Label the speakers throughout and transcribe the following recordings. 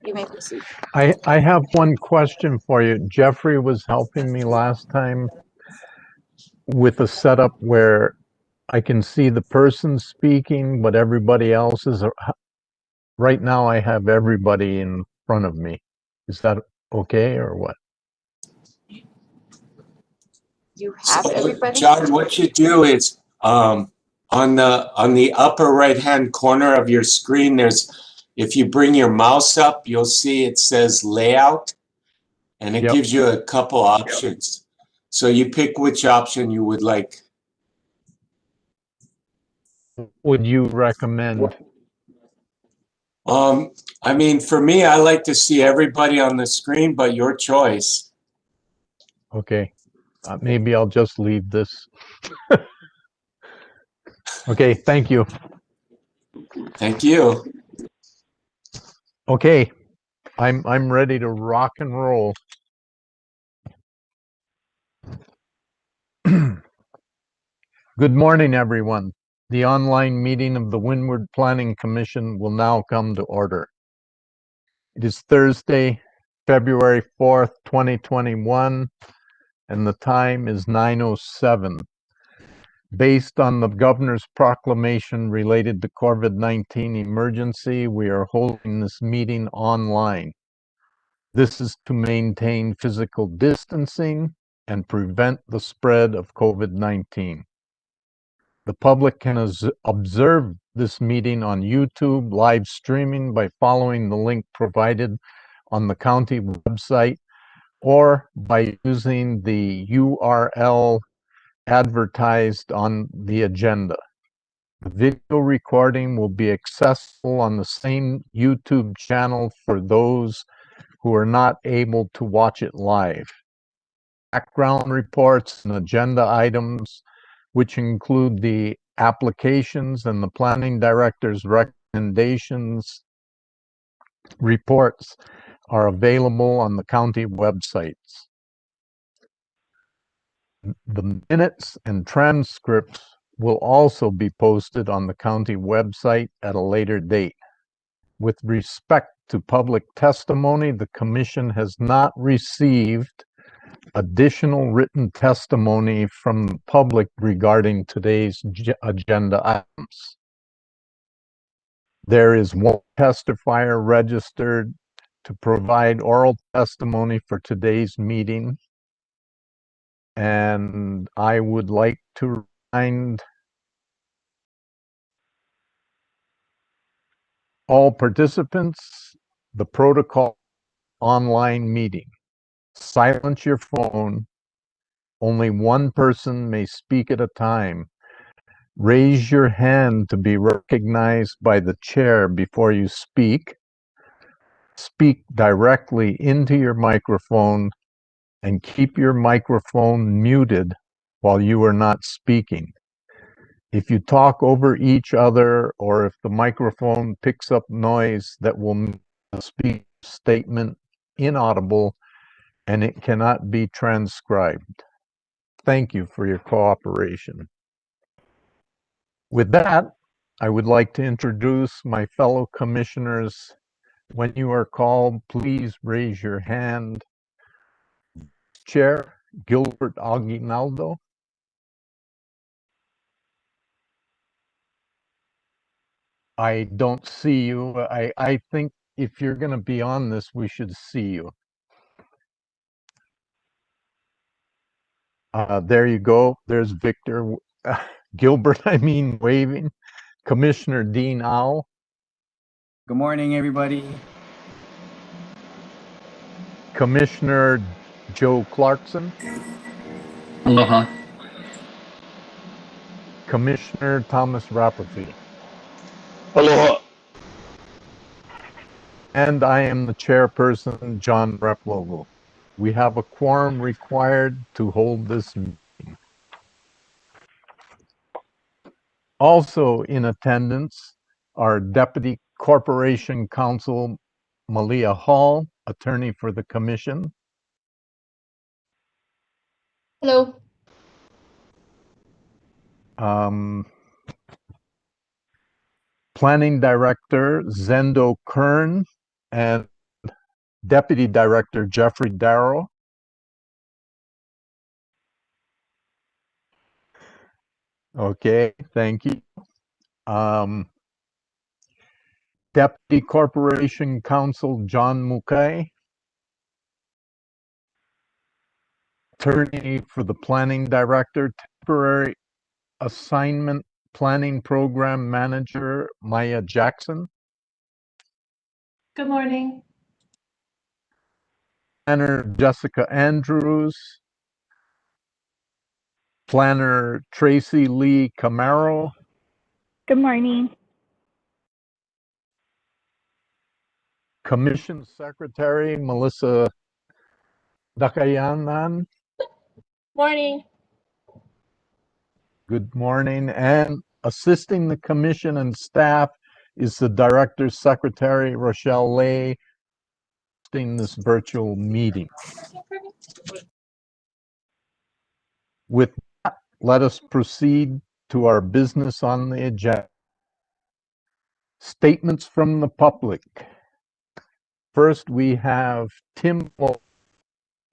Speaker 1: You may proceed.
Speaker 2: I have one question for you. Jeffrey was helping me last time with a setup where I can see the person speaking, but everybody else is. Right now, I have everybody in front of me. Is that okay or what?
Speaker 1: You have everybody?
Speaker 3: John, what you do is on the upper right hand corner of your screen, if you bring your mouse up, you'll see it says layout, and it gives you a couple options. So you pick which option you would like.
Speaker 2: Would you recommend?
Speaker 3: I mean, for me, I like to see everybody on the screen, but your choice.
Speaker 2: Okay, maybe I'll just leave this. Okay, thank you.
Speaker 3: Thank you.
Speaker 2: Okay, I'm ready to rock and roll. Good morning, everyone. The online meeting of the Windward Planning Commission will now come to order. It is Thursday, February 4th, 2021, and the time is 9:07. Based on the governor's proclamation related to COVID-19 emergency, we are holding this meeting online. This is to maintain physical distancing and prevent the spread of COVID-19. The public can observe this meeting on YouTube live streaming by following the link provided on the county website or by using the URL advertised on the agenda. The video recording will be accessible on the same YouTube channel for those who are not able to watch it live. Background reports and agenda items, which include the applications and the planning director's recommendations reports, are available on the county websites. The minutes and transcripts will also be posted on the county website at a later date. With respect to public testimony, the commission has not received additional written testimony from the public regarding today's agenda items. There is one testifier registered to provide oral testimony for today's meeting. And I would like to remind all participants the protocol online meeting. Silence your phone. Only one person may speak at a time. Raise your hand to be recognized by the chair before you speak. Speak directly into your microphone and keep your microphone muted while you are not speaking. If you talk over each other or if the microphone picks up noise that will make the speech statement inaudible and it cannot be transcribed. Thank you for your cooperation. With that, I would like to introduce my fellow commissioners. When you are called, please raise your hand. Chair Gilbert Aguinaldo. I don't see you. I think if you're going to be on this, we should see you. There you go. There's Victor Gilbert, waving. Commissioner Dean Owl.
Speaker 4: Good morning, everybody.
Speaker 2: Commissioner Joe Clarkson.
Speaker 5: Aloha.
Speaker 2: Commissioner Thomas Rapperfy.
Speaker 5: Aloha.
Speaker 2: And I am the chairperson, John Replogle. We have a quorum required to hold this meeting. Also in attendance are Deputy Corporation Counsel Malia Hall, attorney for the commission.
Speaker 6: Hello.
Speaker 2: Planning Director Zendo Kern and Deputy Director Jeffrey Darrow, okay, thank you. Deputy Corporation Counsel John Mukai, attorney for the Planning Director, temporary assignment planning program manager Maya Jackson,
Speaker 6: Good morning.
Speaker 2: planner Jessica Andrews, planner Tracy Lee Camaro,
Speaker 7: Good morning.
Speaker 2: Commission Secretary Melissa Dakayanan,
Speaker 6: Morning.
Speaker 2: good morning, and assisting the commission and staff is the Director's Secretary Rochelle Lay, hosting this virtual meeting. With that, let us proceed to our business on the agenda. Statements from the public. First, we have Tim.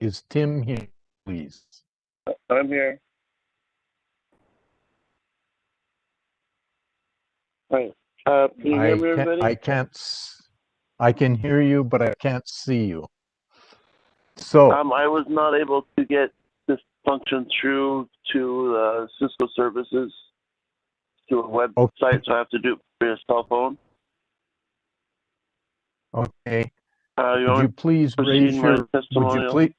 Speaker 2: Is Tim here, please?
Speaker 5: I'm here. Hi. Can you hear me, everybody?
Speaker 2: I can hear you, but I can't see you. So,
Speaker 5: I was not able to get this function through to Cisco services to a website, so I have to do it via cell phone.
Speaker 2: okay.
Speaker 5: You
Speaker 2: Would
Speaker 5: want
Speaker 2: you
Speaker 5: to
Speaker 2: please
Speaker 5: proceed
Speaker 2: raise
Speaker 5: my
Speaker 2: your
Speaker 5: testimonial?
Speaker 2: would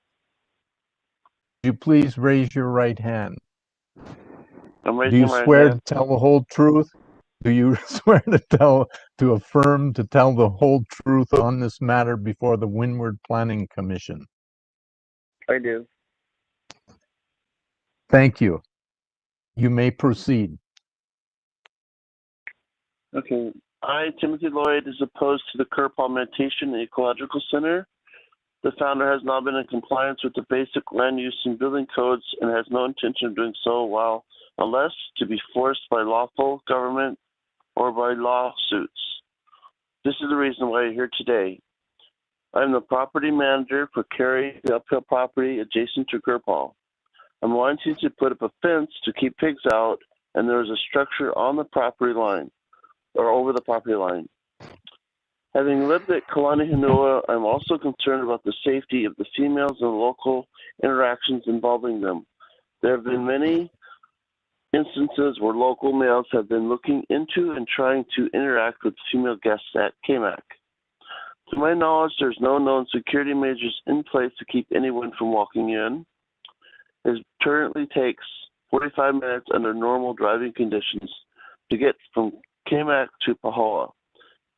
Speaker 2: you please raise your right hand?
Speaker 5: I'm
Speaker 2: Do you
Speaker 5: raising my
Speaker 2: swear to
Speaker 5: hand.
Speaker 2: tell the whole truth? Do you swear to affirm to tell the whole truth on this matter before the Windward Planning Commission?
Speaker 5: I do.
Speaker 2: Thank you. You may proceed.
Speaker 5: Okay. I, Timothy Lloyd, is opposed to the Kerpaul Meditation and Ecological Center. The founder has not been in compliance with the basic land use and building codes and has no intention of doing so unless to be forced by lawful government or by lawsuits. This is the reason why you're here today. I am the property manager for Kerry, the uphill property adjacent to Kerpaul. I'm wanting to put up a fence to keep pigs out, and there is a structure on the property line, or over the property line. Having lived at Kalani Hanua, I'm also concerned about the safety of the females and local interactions involving them. There have been many instances where local males have been looking into and trying to interact with female guests at KMAC. To my knowledge, there's no known security measures in place to keep anyone from walking in. It currently takes 45 minutes under normal driving conditions to get from KMAC to Pahoa.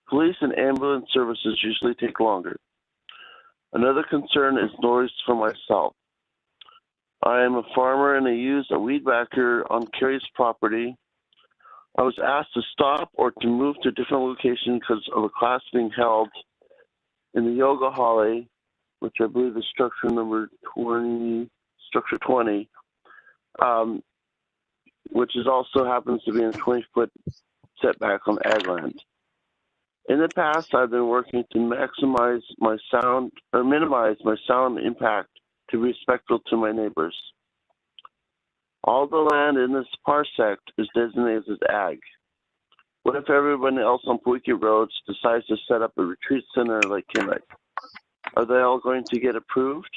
Speaker 5: Police and ambulance services usually take longer. Another concern is noise for myself. I am a farmer and I use a weed whacker on Kerry's property. I was asked to stop or to move to a different location because of a class being held in the Yoga Hall, which I believe is structure 20, which is also happens to be in a 20-foot setback on ag land. In the past, I've been working to maximize my sound or minimize my sound impact to be respectful to my neighbors. All the land in this parsec is designated as ag. What if everyone else on Puiki Roads decides to set up a retreat center like Kamek? Are they all going to get approved?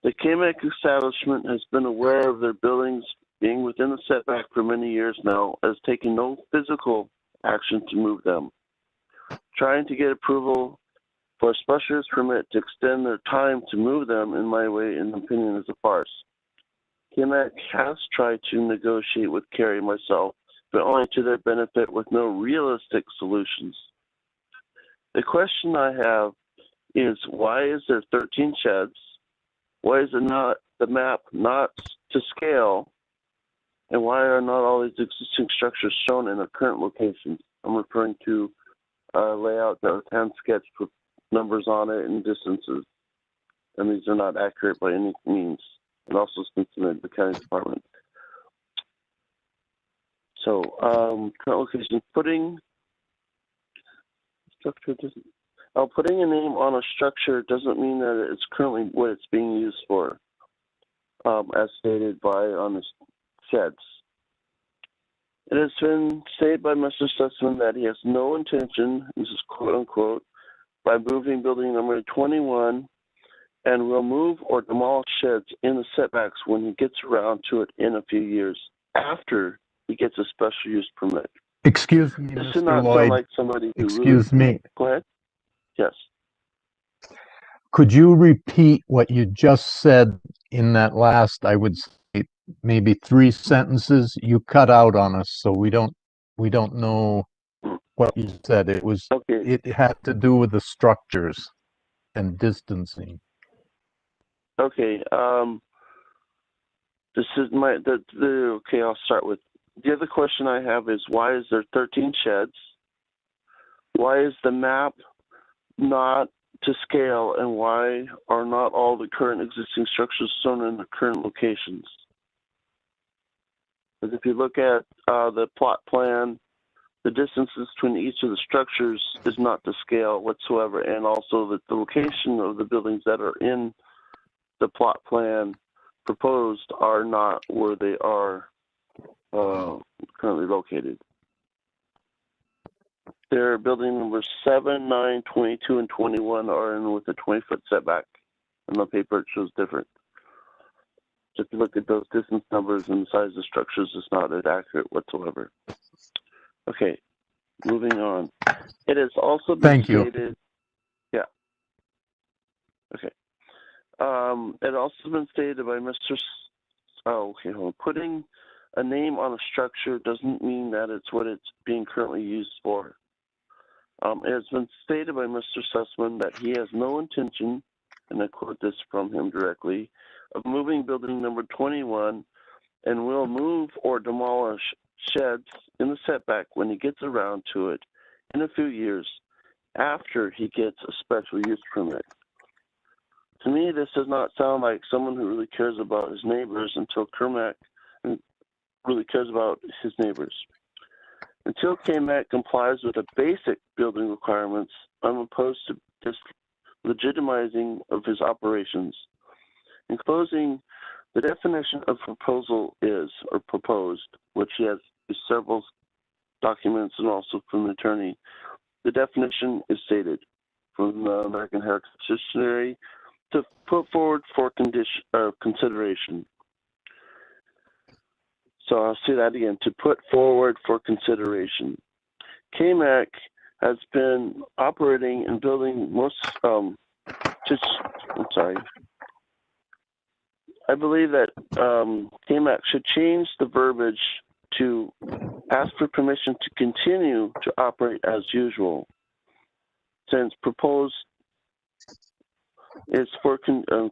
Speaker 5: The Kamek establishment has been aware of their buildings being within the setback for many years now, has taken no physical action to move them. Trying to get approval for a special use permit to extend their time to move them, in my way, in opinion, is a farce. KMAC has tried to negotiate with Kerry and myself, but only to their benefit with no realistic solutions. The question I have is, why is there 13 sheds? Why is it not the map not to scale? And why are not all these existing structures shown in their current locations? I'm referring to layout that was hand sketched with numbers on it and distances, and these are not accurate by any means. And also been submitted to the county department. So current location, putting structure. Putting a name on a structure doesn't mean that it's currently what it's being used for, as stated on the sheds. It has been stated by Mr. Sussman that he has no intention, this is quote unquote, by moving building number 21 and will move or demolish sheds in the setbacks when he gets around to it in a few years after he gets a special use permit.
Speaker 2: Excuse me,
Speaker 5: This should
Speaker 2: Mr.
Speaker 5: not sound
Speaker 2: Lloyd.
Speaker 5: like somebody who
Speaker 2: Excuse me.
Speaker 5: Go ahead. Yes.
Speaker 2: Could you repeat what you just said in that last, I would say, maybe 3 sentences? You cut out on us, so we don't know what you said.
Speaker 5: Okay.
Speaker 2: It had to do with the structures and distancing.
Speaker 5: Okay. This is okay, I'll start with the other question I have is why is there 13 sheds? Why is the map not to scale, and why are not all the current existing structures shown in the current locations? Because if you look at the plot plan, the distances between each of the structures is not to scale whatsoever, and also that the location of the buildings that are in the plot plan proposed are not where they are currently located. Their building numbers 7, 9, 22, and 21 are in with a 20-foot setback. On the paper, it shows different. So if you look at those distance numbers and the size of the structures, it's not accurate whatsoever. Okay, moving on. It has also been
Speaker 2: Thank you.
Speaker 5: stated. Yeah. Okay. It also been stated by Mr. Hold on. Putting a name on a structure doesn't mean that it's what it's being currently used for. It has been stated by Mr. Sussman that he has no intention, and I quote this from him directly, of moving building number 21 and will move or demolish sheds in the setback when he gets around to it in a few years after he gets a special use permit. To me, this does not sound like someone who really cares about his neighbors until Kermac really cares about his neighbors. Until KMAC complies with the basic building requirements, I'm opposed to this legitimizing of his operations. In closing, the definition of proposal is, or proposed, which he has several documents and also from the attorney. The definition is stated from the American Heritage Dictionary to put forward for consideration. So I'll say that again, to put forward for consideration. KMAC has been operating and building I believe that KMAC should change the verbiage to ask for permission to continue to operate as usual, since proposed is for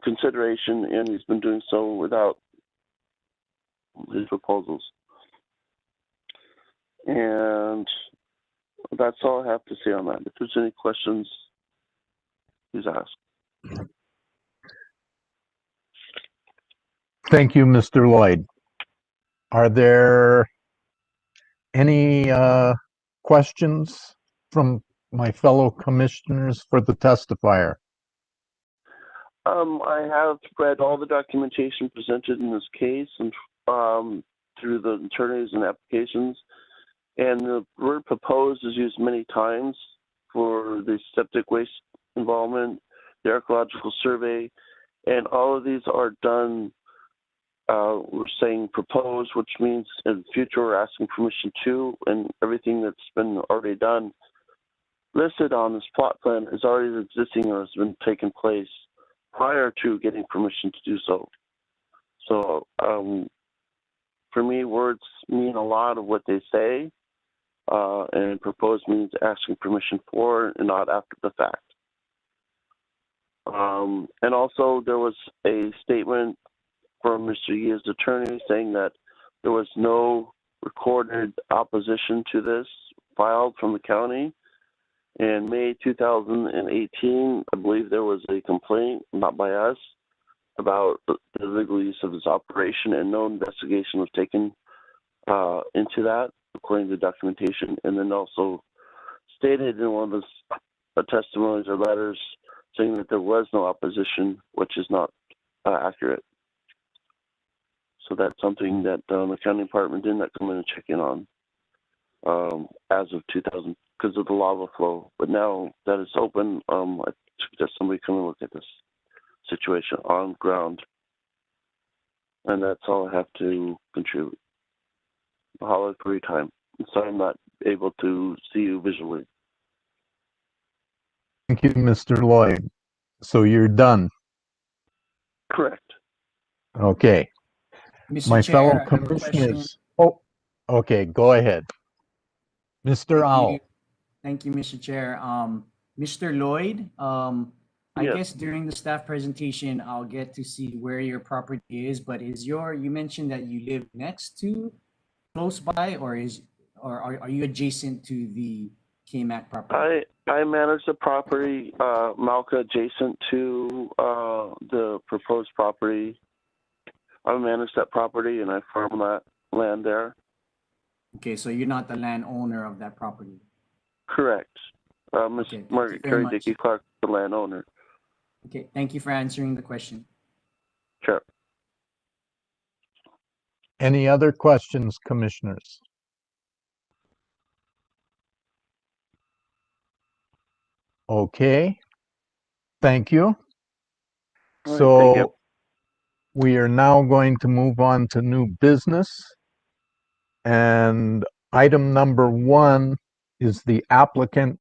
Speaker 5: consideration, and he's been doing so without his proposals. And that's all I have to say on that. If there's any questions, please ask.
Speaker 2: Thank you, Mr. Lloyd. Are there any questions from my fellow commissioners for the testifier?
Speaker 5: I have read all the documentation presented in this case and through the attorneys and applications, and the word proposed is used many times for the septic waste involvement, the ecological survey, and all of these are done, we're saying proposed, which means in the future we're asking permission to, and everything that's been already done listed on this plot plan is already existing or has been taken place prior to getting permission to do so. So for me, words mean a lot of what they say, and proposed means asking permission for and not after the fact. And also there was a statement from Mr. Yee's attorney saying that there was no recorded opposition to this filed from the county. In May 2018, I believe there was a complaint, not by us, about the illegal use of his operation, and no investigation was taken into that, according to documentation. And then also stated in one of his testimonies or letters saying that there was no opposition, which is not accurate. So that's something that the county department did not come in and check in on as of 2000 because of the lava flow. But now that it's open, I suggest somebody come and look at this situation on ground. And that's all I have to contribute. Holler for your time. So I'm not able to see you visually.
Speaker 2: Thank you, Mr. Lloyd. So you're done.
Speaker 5: Correct.
Speaker 2: Okay.
Speaker 4: Mr.
Speaker 2: My
Speaker 4: Chair,
Speaker 2: fellow
Speaker 4: I have a question.
Speaker 2: commissioners. Oh, okay. Go ahead. Mr.
Speaker 4: Thank
Speaker 2: Owl.
Speaker 4: you. Thank you, Mr. Chair. Mr. Lloyd, I
Speaker 5: Yes.
Speaker 4: guess during the staff presentation, I'll get to see where your property is, but you mentioned that you live next to, close by, or are you adjacent to the KMAC property?
Speaker 5: I manage the property, Malka, adjacent to the proposed property. I manage that property and I farm that land there.
Speaker 4: Okay, so you're not the landowner of that property.
Speaker 5: Correct. Ms.
Speaker 4: Okay, thank
Speaker 5: Margaret
Speaker 4: you very
Speaker 5: Carey
Speaker 4: much.
Speaker 5: Dickey Clark, the landowner.
Speaker 4: Okay, thank you for answering the question.
Speaker 5: Sure.
Speaker 2: Any other questions, commissioners? Okay. Thank you.
Speaker 5: All right,
Speaker 2: So
Speaker 5: thank you.
Speaker 2: we are now going to move on to new business. And item number 1 is the applicant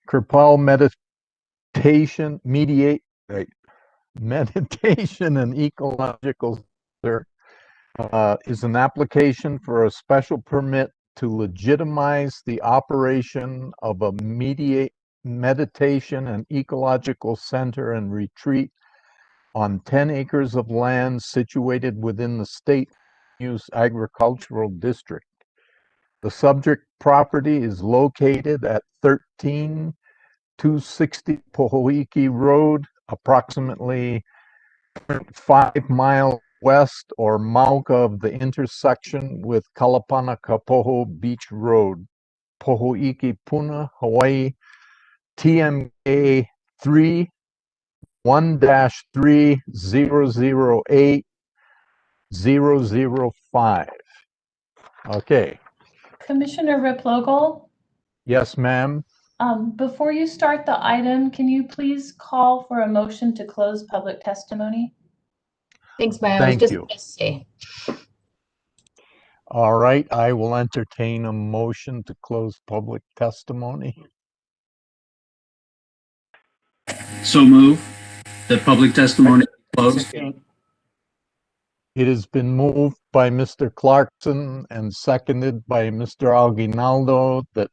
Speaker 2: Kerpaul Meditation and Ecological Center is an application for a special permit to legitimize the operation of a meditation and ecological center and retreat on 10 acres of land situated within the state use agricultural district. The subject property is located at 13260 Pohoiki Road, approximately 5 miles west or Mauka of the intersection with Kalapana-Kapoho Beach Road, Pohoiki Puna, Hawaii, TMA 3 1-3008 005. Okay.
Speaker 6: Commissioner Riplogel,
Speaker 2: Yes, ma'am.
Speaker 6: before you start the item, can you please call for a motion to close public testimony?
Speaker 1: Thanks, Maya. I was
Speaker 2: Thank
Speaker 1: just
Speaker 2: you.
Speaker 1: going to say.
Speaker 2: All right, I will entertain a motion to close public testimony.
Speaker 8: So move that public testimony be closed.
Speaker 4: Second.
Speaker 2: It has been moved by Mr. Clarkson and seconded by Mr. Aguinaldo that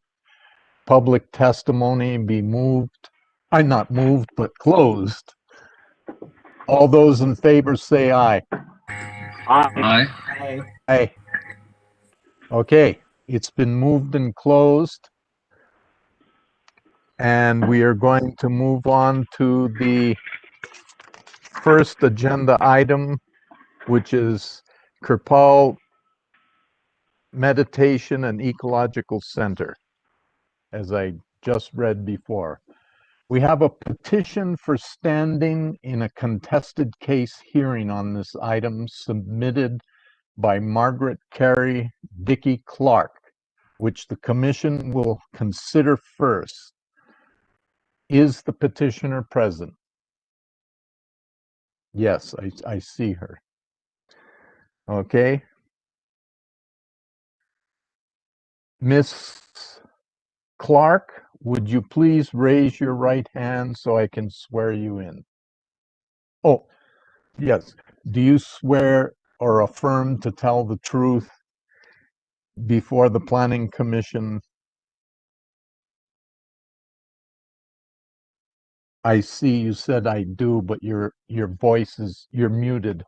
Speaker 2: public testimony be not moved, but closed. All those in favor say aye.
Speaker 8: Aye.
Speaker 4: Aye.
Speaker 2: Aye. Okay, it's been moved and closed. And we are going to move on to the first agenda item, which is Kerpaul Meditation and Ecological Center, as I just read before. We have a petition for standing in a contested case hearing on this item submitted by Margaret Carey Dickey Clark, which the commission will consider first. Is the petitioner present? Yes, I see her. Okay. Miss Clark, would you please raise your right hand so I can swear you in? Oh, yes. Do you swear or affirm to tell the truth before the Planning Commission? I see you said I do, but your voice is, you're muted.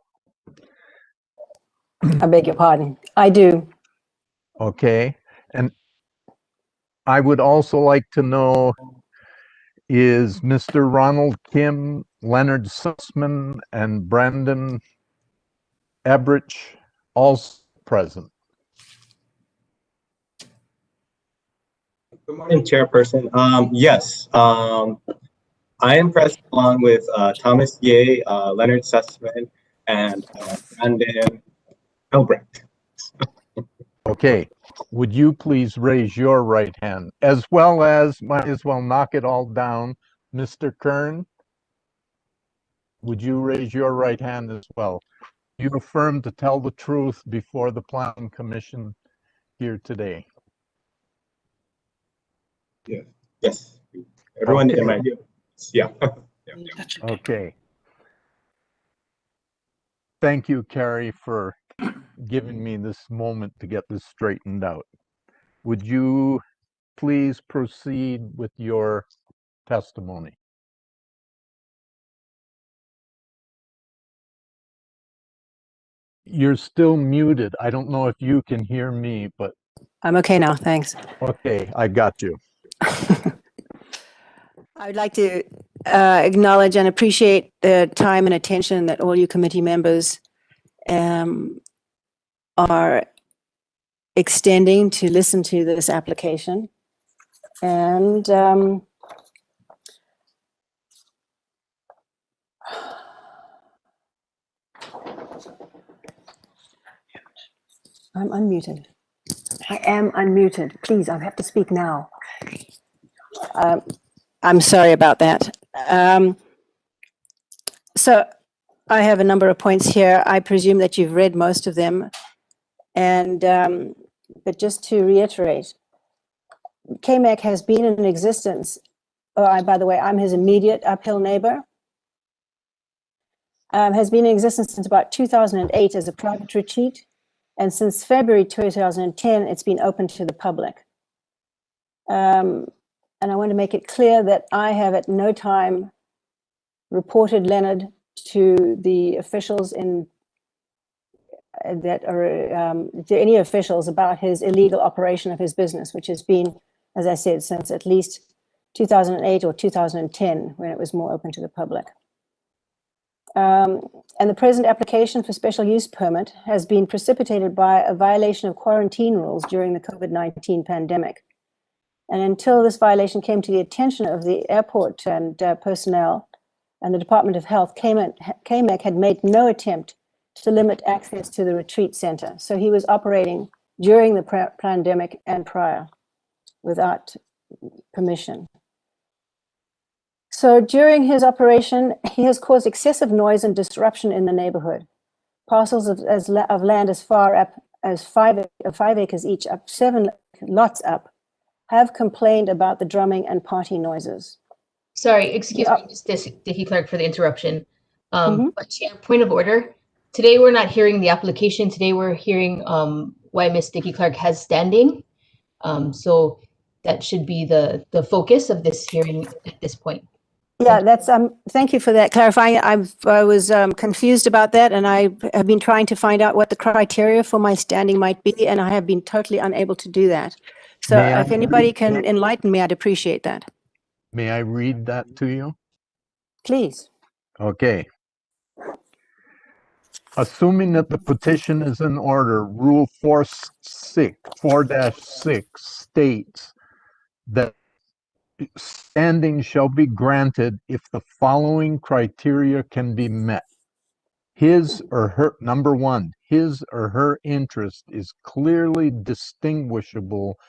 Speaker 9: I beg your pardon. I do.
Speaker 2: Okay. And I would also like to know, is Mr. Ronald Kim, Leonard Sussman, and Brandon Ebrich also present?
Speaker 10: Good morning, Chairperson. Yes, I am present along with Thomas Ye, Leonard Sussman, and Brandon Albrecht.
Speaker 2: Okay, would you please raise your right hand, as well as, might as well knock it all down, Mr. Kern? Would you raise your right hand as well? You affirm to tell the truth before the Planning Commission here today.
Speaker 10: Yes, everyone
Speaker 2: Okay.
Speaker 10: in my yeah.
Speaker 2: Okay. Thank you, Carrie, for giving me this moment to get this straightened out. Would you please proceed with your testimony? You're still muted. I don't know if you can hear me, but
Speaker 9: I'm okay now, thanks.
Speaker 2: okay, I got you.
Speaker 9: I would like to acknowledge and appreciate the time and attention that all you committee members are extending to listen to this application. And I'm unmuted. I am unmuted. Please, I have to speak now. I'm sorry about that. So I have a number of points here. I presume that you've read most of them. And but just to reiterate, KMAC has been in existence. Oh, by the way, I'm his immediate uphill neighbor. Has been in existence since about 2008 as a private retreat. And since February 2010, it's been open to the public. And I want to make it clear that I have at no time reported Leonard to the officials in that are to any officials about his illegal operation of his business, which has been, as I said, since at least 2008 or 2010, when it was more open to the public. And the present application for special use permit has been precipitated by a violation of quarantine rules during the COVID-19 pandemic. And until this violation came to the attention of the airport and personnel and the Department of Health, KMAC had made no attempt to limit access to the retreat center. So he was operating during the pandemic and prior without permission. So during his operation, he has caused excessive noise and disruption in the neighborhood. Parcels of land as far up as 5 acres each, up 7 lots up, have complained about the drumming and party noises.
Speaker 1: Sorry, excuse me, Dickie Clark, for the interruption. But Chair, point of order. Today we're not hearing the application. Today we're hearing why Miss Dickie Clark has standing. So that should be the focus of this hearing at this point.
Speaker 9: Yeah, that's thank you for that clarifying. I was confused about that, and I have been trying to find out what the criteria for my standing might be, and I have been totally unable to do that. So if anybody can enlighten me, I'd appreciate that.
Speaker 2: May I read that to you?
Speaker 9: Please.
Speaker 2: Okay. Assuming that the petition is in order, Rule 4-6 states that standing shall be granted if the following criteria can be met. His or her, number one, his or her interest is clearly distinguishable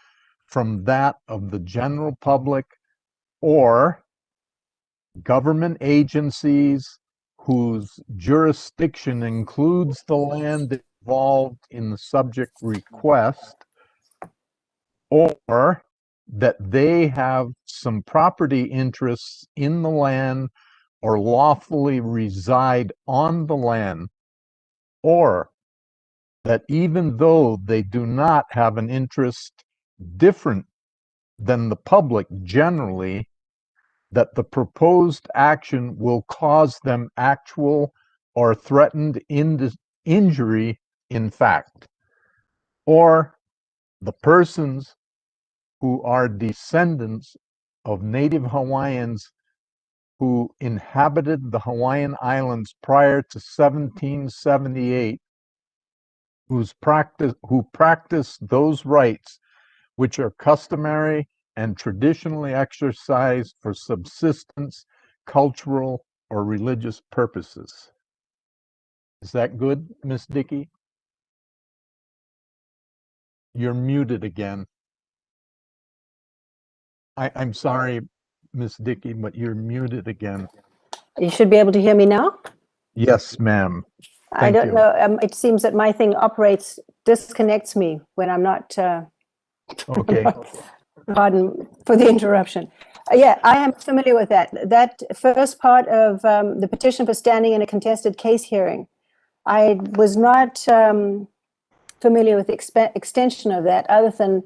Speaker 2: from that of the general public or government agencies whose jurisdiction includes the land involved in the subject request, or that they have some property interests in the land or lawfully reside on the land, or that even though they do not have an interest different than the public generally, that the proposed action will cause them actual or threatened injury in fact, or the persons who are descendants of native Hawaiians who inhabited the Hawaiian Islands prior to 1778, who practice those rights which are customary and traditionally exercised for subsistence, cultural, or religious purposes. Is that good, Miss Dickey? You're muted again. I'm sorry, Miss Dickey, but you're muted again.
Speaker 9: You should be able to hear me now.
Speaker 2: Yes, ma'am.
Speaker 9: I don't know. It seems that my thing disconnects me when I'm not.
Speaker 2: Okay.
Speaker 9: Pardon for the interruption. Yeah, I am familiar with that. That first part of the petition for standing in a contested case hearing, I was not familiar with the extension of that, other than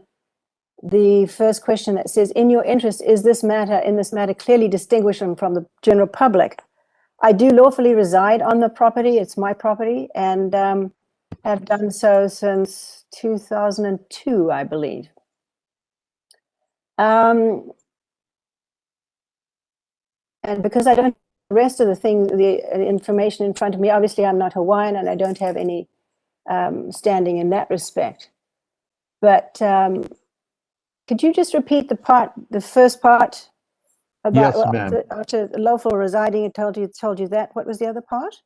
Speaker 9: the first question that says, "In your interest, is this matter clearly distinguishable from the general public?" I do lawfully reside on the property. It's my property, and have done so since 2002, I believe. And because I don't have the rest of the information in front of me, obviously I'm not Hawaiian and I don't have any standing in that respect. But could you just repeat the first part about
Speaker 2: Yes, ma'am.
Speaker 9: after lawful residing? It told you that. What was the other part?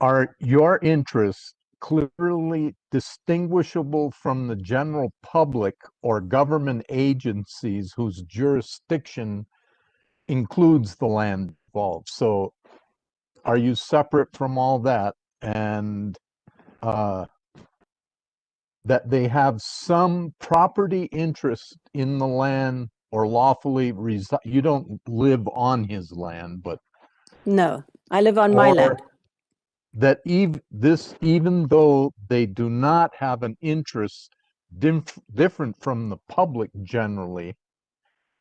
Speaker 2: Are your interests clearly distinguishable from the general public or government agencies whose jurisdiction includes the land involved? So are you separate from all that, and that they have some property interest in the land or lawfully reside? You don't live on his land, but
Speaker 9: No, I live on my land.
Speaker 2: That even though they do not have an interest different from the public generally,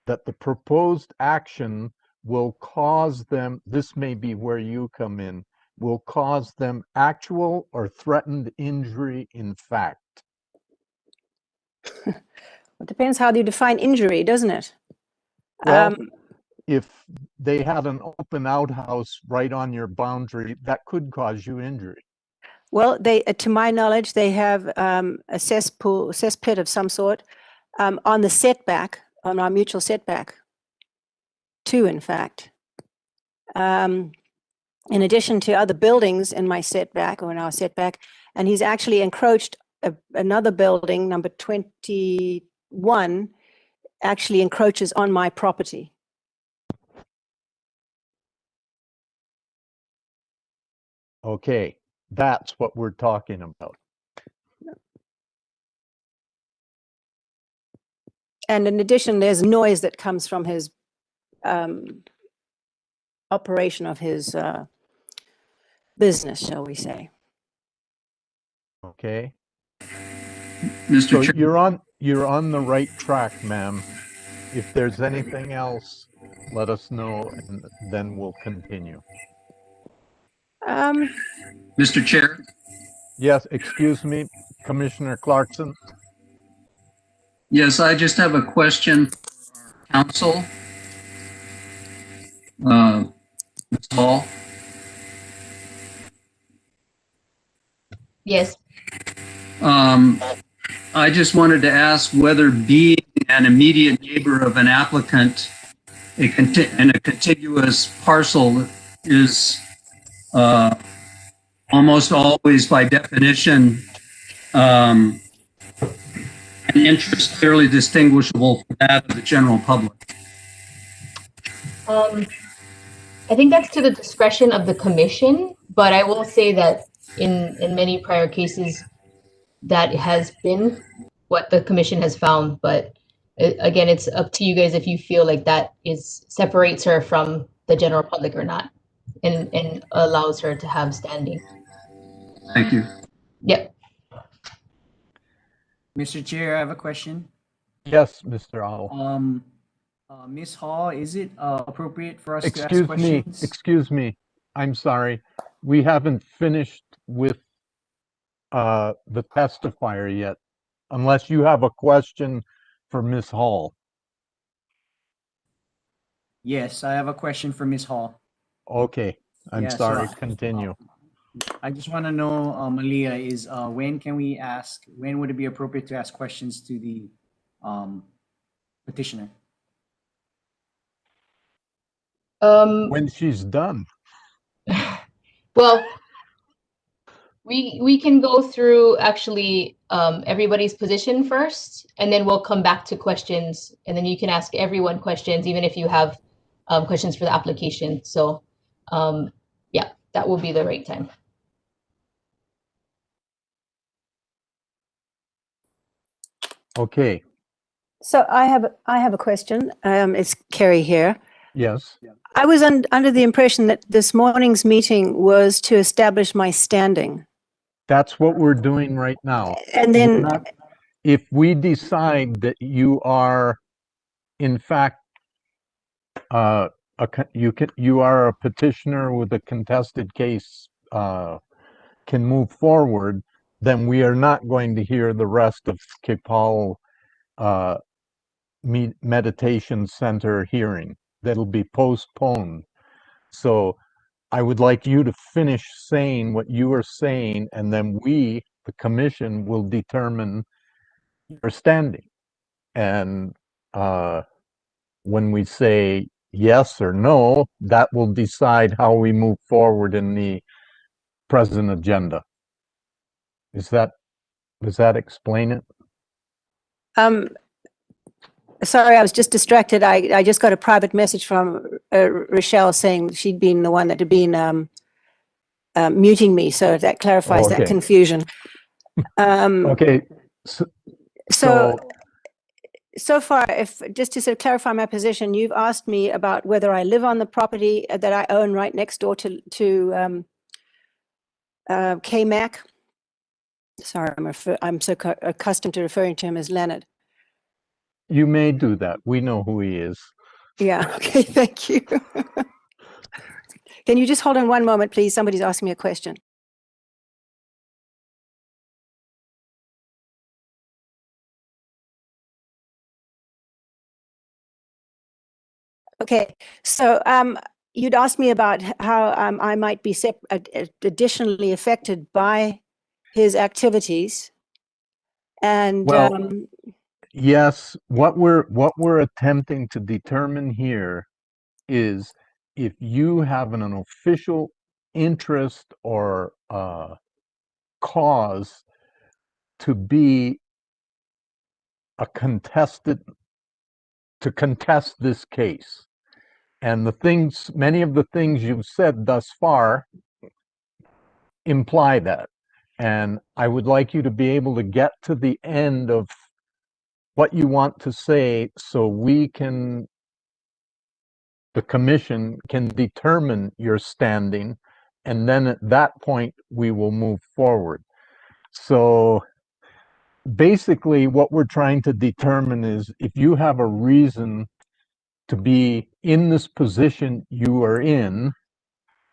Speaker 2: that the proposed action will cause them, this may be where you come in, will cause them actual or threatened injury in fact.
Speaker 9: It depends how you define injury, doesn't it?
Speaker 2: Well, if they had an open outhouse right on your boundary, that could cause you injury.
Speaker 9: Well, to my knowledge, they have a cesspit of some sort on the setback, on our mutual setback, too, in fact. In addition to other buildings in my setback or in our setback, and he's actually encroached another building, number 21, actually encroaches on my property.
Speaker 2: Okay, that's what we're talking about.
Speaker 9: And in addition, there's noise that comes from his operation of his business, shall we say.
Speaker 2: Okay.
Speaker 8: Mr.
Speaker 2: So
Speaker 8: Chair,
Speaker 2: you're on the right track, ma'am. If there's anything else, let us know, and then we'll continue.
Speaker 8: Mr. Chair,
Speaker 2: Yes, excuse me, Commissioner Clarkson.
Speaker 8: yes, I just have a question for our council. Ms. Hall.
Speaker 1: Yes.
Speaker 8: I just wanted to ask whether being an immediate neighbor of an applicant in a contiguous parcel is almost always by definition an interest clearly distinguishable from that of the general public.
Speaker 1: I think that's to the discretion of the commission, but I will say that in many prior cases, that has been what the commission has found. But again, it's up to you guys if you feel like that separates her from the general public or not, and allows her to have standing.
Speaker 8: Thank you.
Speaker 1: Yep.
Speaker 4: Mr. Chair, I have a question.
Speaker 2: Yes, Mr. Owl.
Speaker 4: Ms. Hall, is it appropriate for us to ask questions?
Speaker 2: Excuse me. I'm sorry. We haven't finished with the testifier yet, unless you have a question for Ms. Hall.
Speaker 4: Yes, I have a question for Ms. Hall.
Speaker 2: Okay, I'm
Speaker 4: Yeah,
Speaker 2: sorry,
Speaker 4: so,
Speaker 2: continue.
Speaker 4: I just want to know, Malia, when would it be appropriate to ask questions to the petitioner?
Speaker 2: When she's done.
Speaker 1: Well, we can go through actually everybody's position first, and then we'll come back to questions, and then you can ask everyone questions, even if you have questions for the application. So yeah, that will be the right time.
Speaker 2: Okay.
Speaker 9: So I have a question. It's Kerry here.
Speaker 2: Yes.
Speaker 9: I was under the impression that this morning's meeting was to establish my standing.
Speaker 2: That's what we're doing right now.
Speaker 9: And then,
Speaker 2: If we decide that you are, in fact, you are a petitioner with a contested case, can move forward, then we are not going to hear the rest of Kerpaul Meditation Center hearing. That'll be postponed. So I would like you to finish saying what you are saying, and then we, the commission, will determine your standing. And when we say yes or no, that will decide how we move forward in the present agenda. Does that explain it?
Speaker 9: sorry, I was just distracted. I just got a private message from Rochelle saying she'd been the one that had been muting me. So that clarifies that confusion.
Speaker 2: Okay.
Speaker 9: So far, if just to sort of clarify my position, you've asked me about whether I live on the property that I own right next door to KMAC. Sorry, I'm so accustomed to referring to him as Leonard.
Speaker 2: You may do that. We know who he is.
Speaker 9: Yeah, okay, thank you. Can you just hold on one moment, please? Somebody's asking me a question. Okay, so you'd asked me about how I might be additionally affected by his activities, and
Speaker 2: well, yes, what we're attempting to determine here is if you have an official interest or cause to be a to contest this case. And many of the things you've said thus far imply that. And I would like you to be able to get to the end of what you want to say so the commission can determine your standing. And then at that point, we will move forward. So basically, what we're trying to determine is if you have a reason to be in this position you are in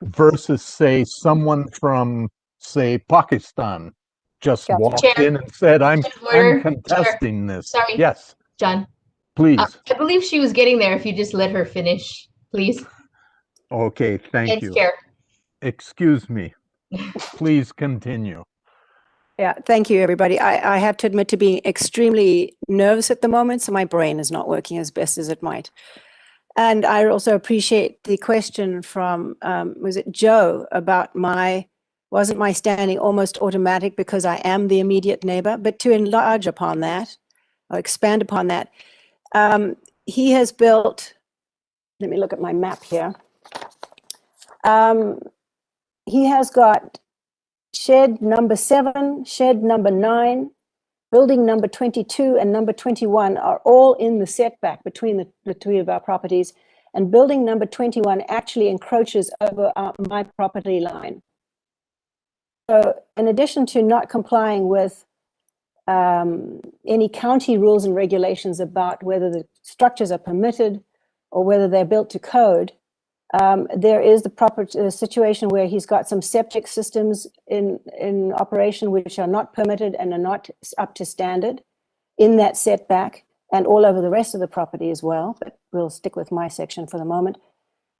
Speaker 2: versus, say, someone from, say, Pakistan just walked in and said, I'm contesting this.
Speaker 1: Sorry.
Speaker 2: Yes.
Speaker 1: John.
Speaker 2: Please.
Speaker 1: I believe she was getting there if you just let her finish, please.
Speaker 2: Okay, thank you.
Speaker 1: Chair.
Speaker 2: Excuse me. Please continue.
Speaker 9: Yeah, thank you, everybody. I have to admit to being extremely nervous at the moment, so my brain is not working as best as it might. And I also appreciate the question from, was it Joe, about wasn't my standing almost automatic because I am the immediate neighbor? But to enlarge upon that, or expand upon that, he has built, let me look at my map here. He has got shed number 7, shed number 9, building number 22 and number 21 are all in the setback between the two of our properties. And building number 21 actually encroaches over my property line. So in addition to not complying with any county rules and regulations about whether the structures are permitted or whether they're built to code, there is the proper situation where he's got some septic systems in operation which are not permitted and are not up to standard in that setback and all over the rest of the property as well, but we'll stick with my section for the moment.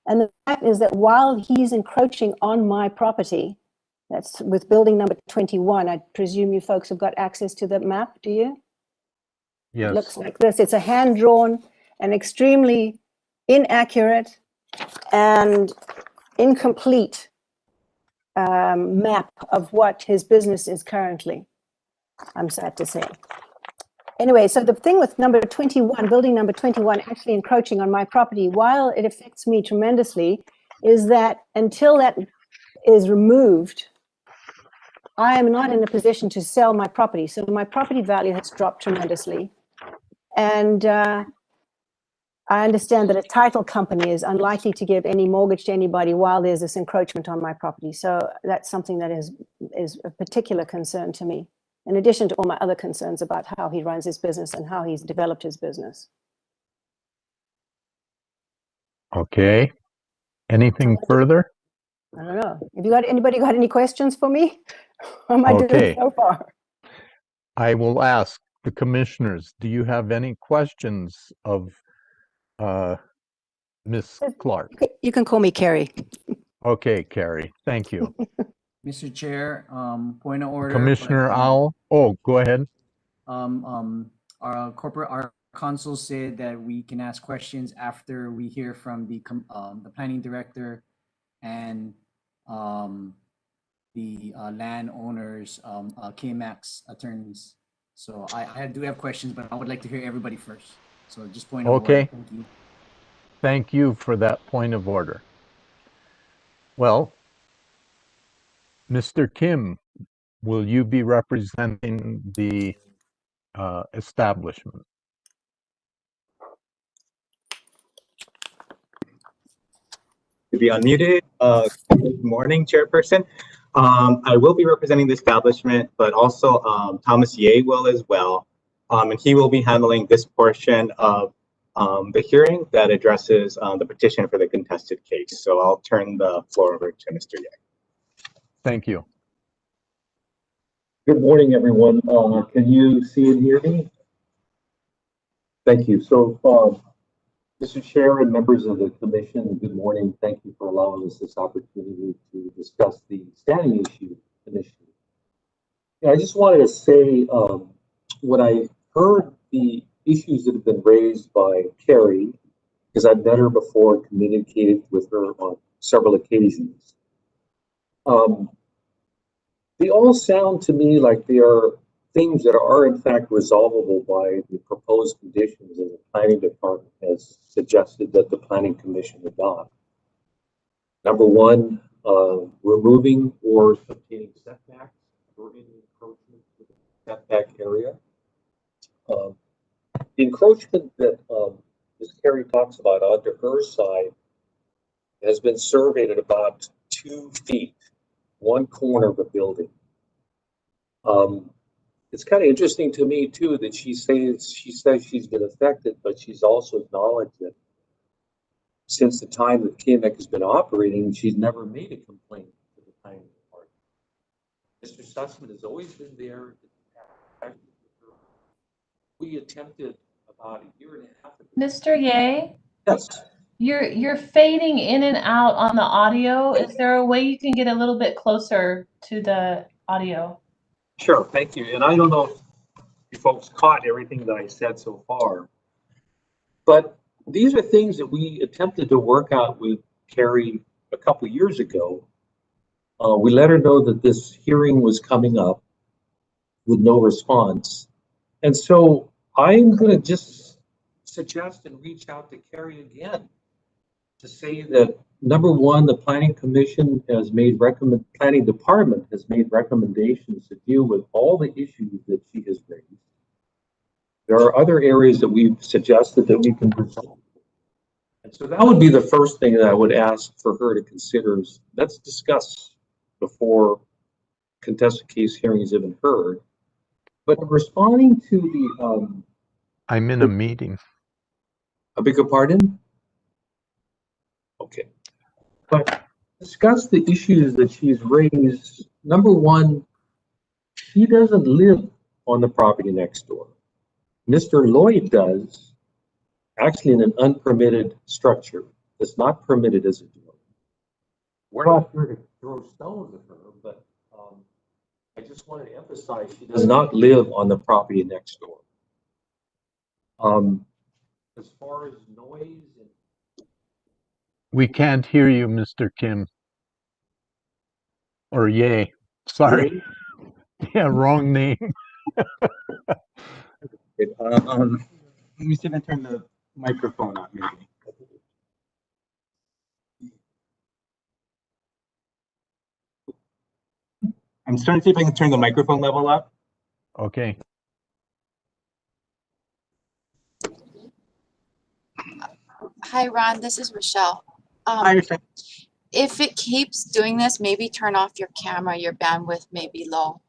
Speaker 9: And the fact is that while he's encroaching on my property, that's with building number 21, I presume you folks have got access to the map, do you? It
Speaker 2: Yes.
Speaker 9: looks like this. It's a hand-drawn and extremely inaccurate and incomplete map of what his business is currently, I'm sad to say. Anyway, so the thing with number 21, building number 21, actually encroaching on my property, while it affects me tremendously, is that until that is removed, I am not in a position to sell my property. So my property value has dropped tremendously. And I understand that a title company is unlikely to give any mortgage to anybody while there's this encroachment on my property. So that's something that is a particular concern to me, in addition to all my other concerns about how he runs his business and how he's developed his business.
Speaker 2: Okay. Anything further?
Speaker 9: I don't know. Have anybody got any questions for me? How am I doing
Speaker 2: Okay.
Speaker 9: so far?
Speaker 2: I will ask the commissioners, do you have any questions of Ms. Clark?
Speaker 9: You can call me Carrie.
Speaker 2: Okay, Carrie, thank you.
Speaker 4: Mr. Chair, point of order.
Speaker 2: Commissioner Owl? Oh, go ahead.
Speaker 4: Our consul said that we can ask questions after we hear from the planning director and the landowners, KMAX attorneys. So I do have questions, but I would like to hear everybody first. So just point of order.
Speaker 2: Okay.
Speaker 4: Thank you.
Speaker 2: Thank you for that point of order. Well, Mr. Kim, will you be representing the establishment?
Speaker 10: To be unmuted. Good morning, Chairperson. I will be representing the establishment, but also Thomas Ye will as well. And he will be handling this portion of the hearing that addresses the petition for the contested case. So I'll turn the floor over to Mr. Ye.
Speaker 2: Thank you.
Speaker 11: Good morning, everyone. Can you see and hear me? Thank you. So, Mr. Chair and members of the commission, good morning. Thank you for allowing us this opportunity to discuss the standing issue initially. I just wanted to say, when I heard the issues that have been raised by Carrie, because I've met her before and communicated with her on several occasions, they all sound to me like they are things that are in fact resolvable by the proposed conditions that the planning department has suggested that the planning commission adopt. Number one, removing or obtaining setbacks or any encroachment to the setback area. The encroachment that Ms. Carrie talks about onto her side has been surveyed at about 2 feet, one corner of a building. It's kind of interesting to me too that she says she's been affected, but she's also acknowledged that since the time that KMEC has been operating, she's never made a complaint to the planning department. Mr. Sussman has always been there. We attempted about a year and a half ago.
Speaker 6: Mr. Ye?
Speaker 11: Yes.
Speaker 6: You're fading in and out on the audio. Is there a way you can get a little bit closer to the audio?
Speaker 11: Sure, thank you. And I don't know if you folks caught everything that I said so far, but these are things that we attempted to work out with Carrie a couple of years ago. We let her know that this hearing was coming up with no response. And so I'm going to just suggest and reach out to Carrie again to say that, number one, the planning commission has made planning department has made recommendations to deal with all the issues that she has raised. There are other areas that we've suggested that we can resolve. And so that would be the first thing that I would ask for her to consider is let's discuss before contested case hearing is even heard. But responding to the
Speaker 2: I'm in a meeting.
Speaker 11: I beg your pardon? Okay. But discuss the issues that she's raised. Number one, she doesn't live on the property next door. Mr. Lloyd does, actually in an unpermitted structure. It's not permitted as a dwelling. We're not here to throw stones at her, but I just wanted to emphasize she does not live on the property next door. As far as noise and
Speaker 2: We can't hear you, Mr. Kim. Or Yay. Sorry. Yeah, wrong name.
Speaker 10: Let me see if I turn the microphone on, maybe. I'm starting to see if I can turn the microphone level up.
Speaker 2: Okay.
Speaker 12: Hi, Ron. This is Rochelle.
Speaker 10: Hi, Rochelle.
Speaker 12: If it keeps doing this, maybe turn off your camera. Your bandwidth may be low.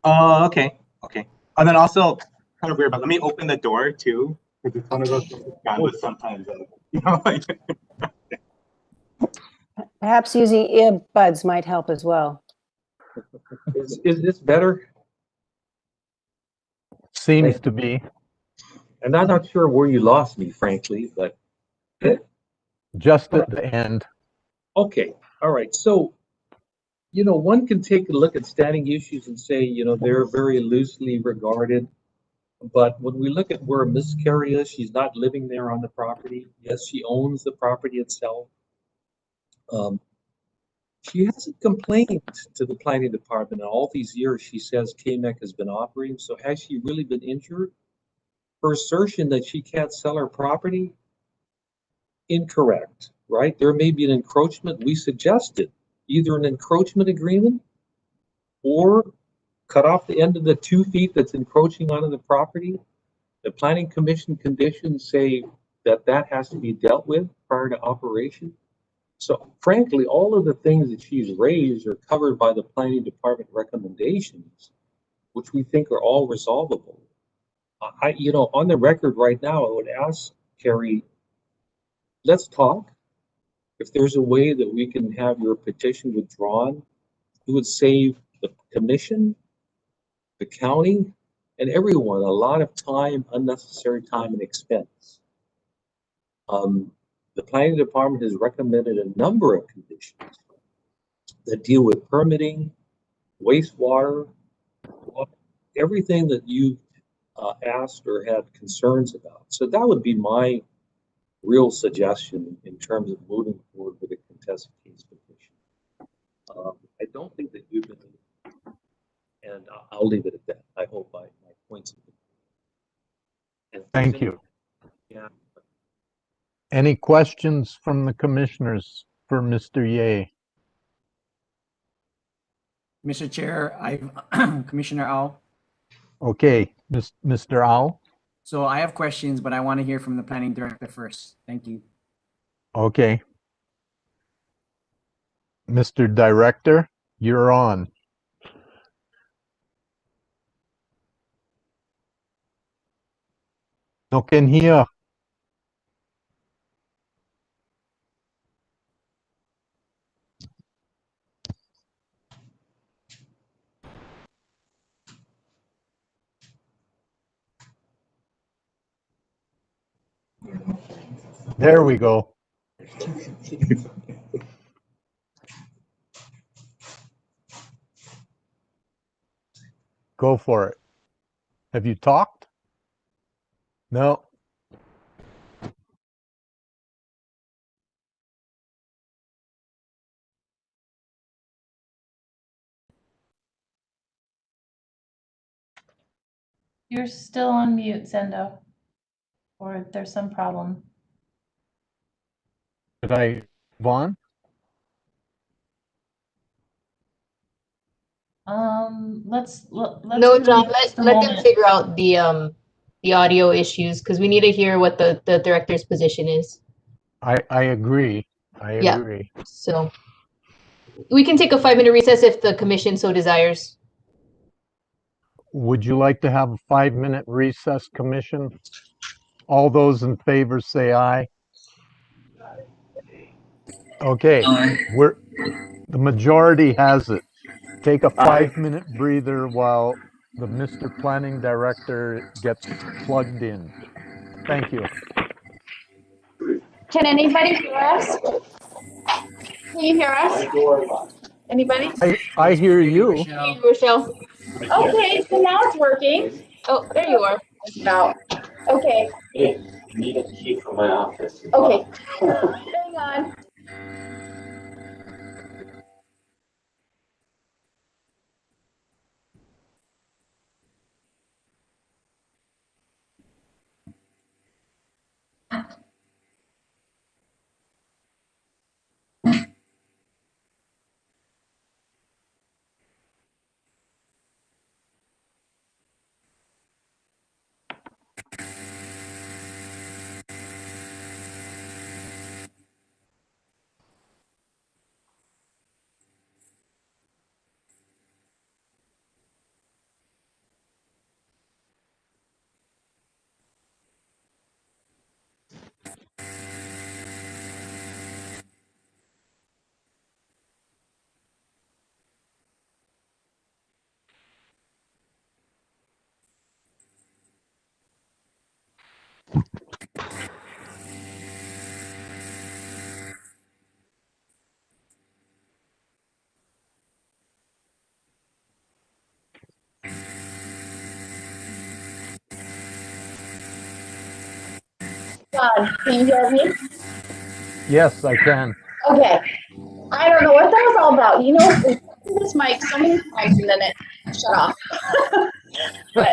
Speaker 10: Oh, okay. Okay. And then also, kind of weird, but let me open the door too, because it's one of those bandwidth sometimes. You know, like.
Speaker 9: Perhaps using earbuds might help as well.
Speaker 11: is this better?
Speaker 2: Seems to be.
Speaker 11: And I'm not sure where you lost me, frankly, but.
Speaker 2: Just at the end.
Speaker 11: Okay, all right. So, you know, one can take a look at standing issues and say, you know, they're very loosely regarded. But when we look at where Miss Carey is, she's not living there on the property. Yes, she owns the property itself. She hasn't complained to the planning department in all these years. She says KMEC has been operating. So has she really been injured? Her assertion that she can't sell her property, incorrect, right? There may be an encroachment. We suggested either an encroachment agreement or cut off the end of the 2 feet that's encroaching onto the property. The planning commission conditions say that that has to be dealt with prior to operation. So frankly, all of the things that she's raised are covered by the planning department recommendations, which we think are all resolvable. You know, on the record right now, I would ask Carrie, let's talk. If there's a way that we can have your petition withdrawn, it would save the commission, the county, and everyone a lot of time, unnecessary time and expense. The planning department has recommended a number of conditions that deal with permitting, wastewater, everything that you asked or had concerns about. So that would be my real suggestion in terms of moving forward with a contested case petition. I don't think that you've been, and I'll leave it at that. I hope my points have been.
Speaker 2: Thank you.
Speaker 11: Yeah.
Speaker 2: Any questions from the commissioners for Mr. Ye?
Speaker 4: Mr. Chair, Commissioner Au.
Speaker 2: Okay, Mr. Au.
Speaker 4: So I have questions, but I want to hear from the planning director first. Thank you.
Speaker 2: Okay. Mr. Director, you're on. No can hear. There we go. Go for it. Have you talked? No.
Speaker 6: You're still on mute, Zendo. Or there's some problem.
Speaker 2: Did I, Vaughn?
Speaker 6: Let's
Speaker 1: No,
Speaker 6: give them
Speaker 1: John,
Speaker 6: just a
Speaker 1: let them
Speaker 6: moment.
Speaker 1: figure out the audio issues because we need to hear what the director's position is.
Speaker 2: I agree. I
Speaker 1: Yeah.
Speaker 2: agree.
Speaker 1: So we can take a 5-minute recess if the commission so desires.
Speaker 2: Would you like to have a 5-minute recess, Commission? All those in favor say aye. Okay, the majority has it. Take a 5-minute breather while the Mr. Planning Director gets plugged in. Thank you.
Speaker 7: Can anybody hear us? Can you hear us? Anybody?
Speaker 2: I hear you.
Speaker 1: Hey, Rochelle.
Speaker 7: Okay, so now it's working.
Speaker 1: Oh, there you are.
Speaker 7: About Okay,
Speaker 3: Hey, I need a key for my office.
Speaker 7: okay. Hang on. John, can you hear me?
Speaker 2: Yes, I can.
Speaker 7: Okay. I don't know what that was all about. You know, we tested this mic so many times and then it shut off. But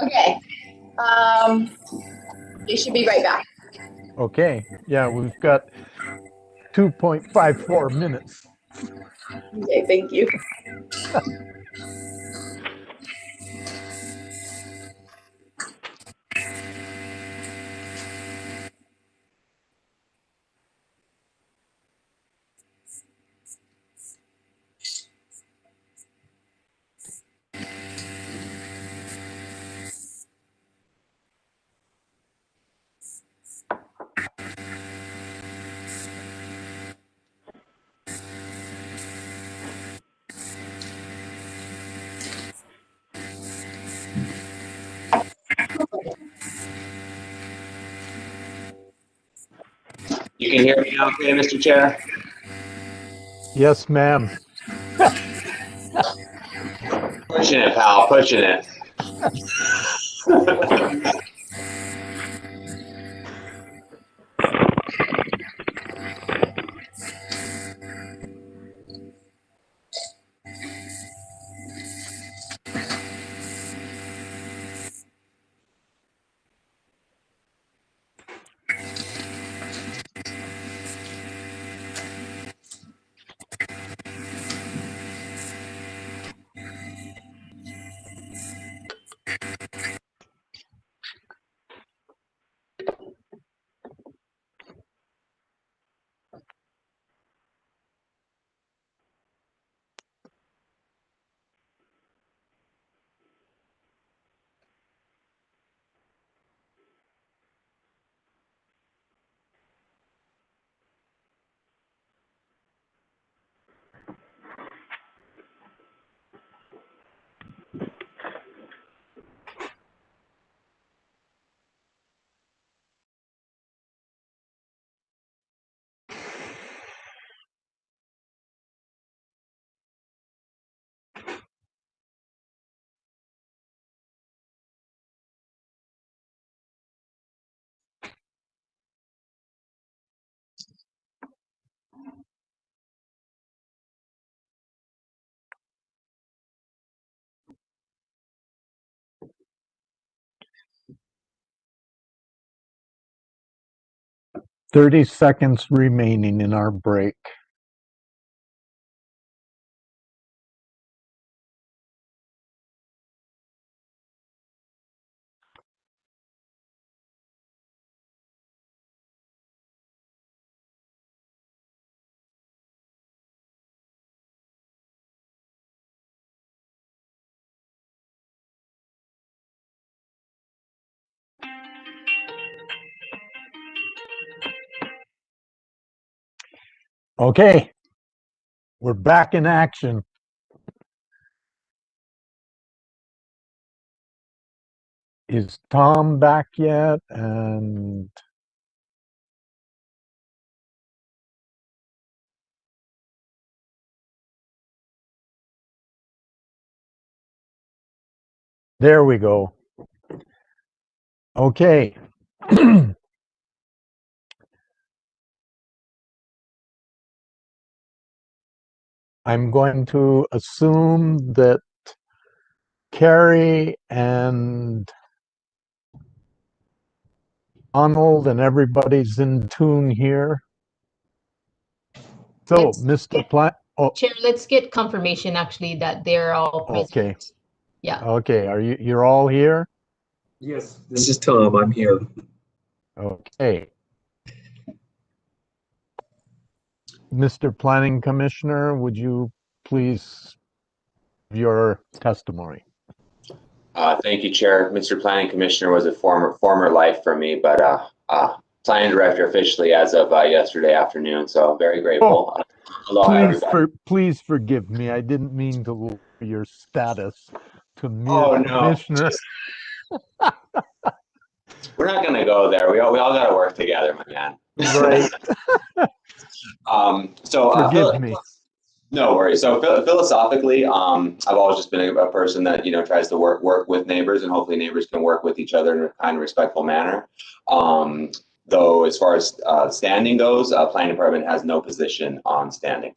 Speaker 7: okay. They should be right back.
Speaker 2: Okay. Yeah, we've got 2.54 minutes.
Speaker 7: Okay, thank you.
Speaker 3: You can hear me okay, Mr. Chair?
Speaker 2: Yes, ma'am.
Speaker 3: Pushing it, pal, pushing it.
Speaker 2: Thirty seconds remaining in our break. Okay, we're back in action. Is Tom back yet? And there we go. Okay. I'm going to assume that Carrie and Arnold and everybody's in tune here. So,
Speaker 1: Let's
Speaker 2: Mr. Plant. Oh,
Speaker 1: Chair, let's get confirmation actually that they're all present.
Speaker 2: okay.
Speaker 1: Yeah.
Speaker 2: Okay. You're all here?
Speaker 11: Yes, this is Tom. I'm here.
Speaker 2: Okay. Mr. Planning Commissioner, would you please give your testimony?
Speaker 13: Thank you, Chair. Mr. Planning Commissioner was a former life for me, but Planning Director officially as of yesterday afternoon. So very grateful. Hello, everybody.
Speaker 2: Please forgive me. I didn't mean to lower your status to mere
Speaker 13: Oh no,
Speaker 2: commissioner.
Speaker 13: we're not going to go there. We all got to work together, my man.
Speaker 2: Right. Forgive me.
Speaker 13: No worries. So philosophically, I've always just been a person that tries to work with neighbors, and hopefully neighbors can work with each other in a kind of respectful manner. Though as far as standing goes, planning department has no position on standing.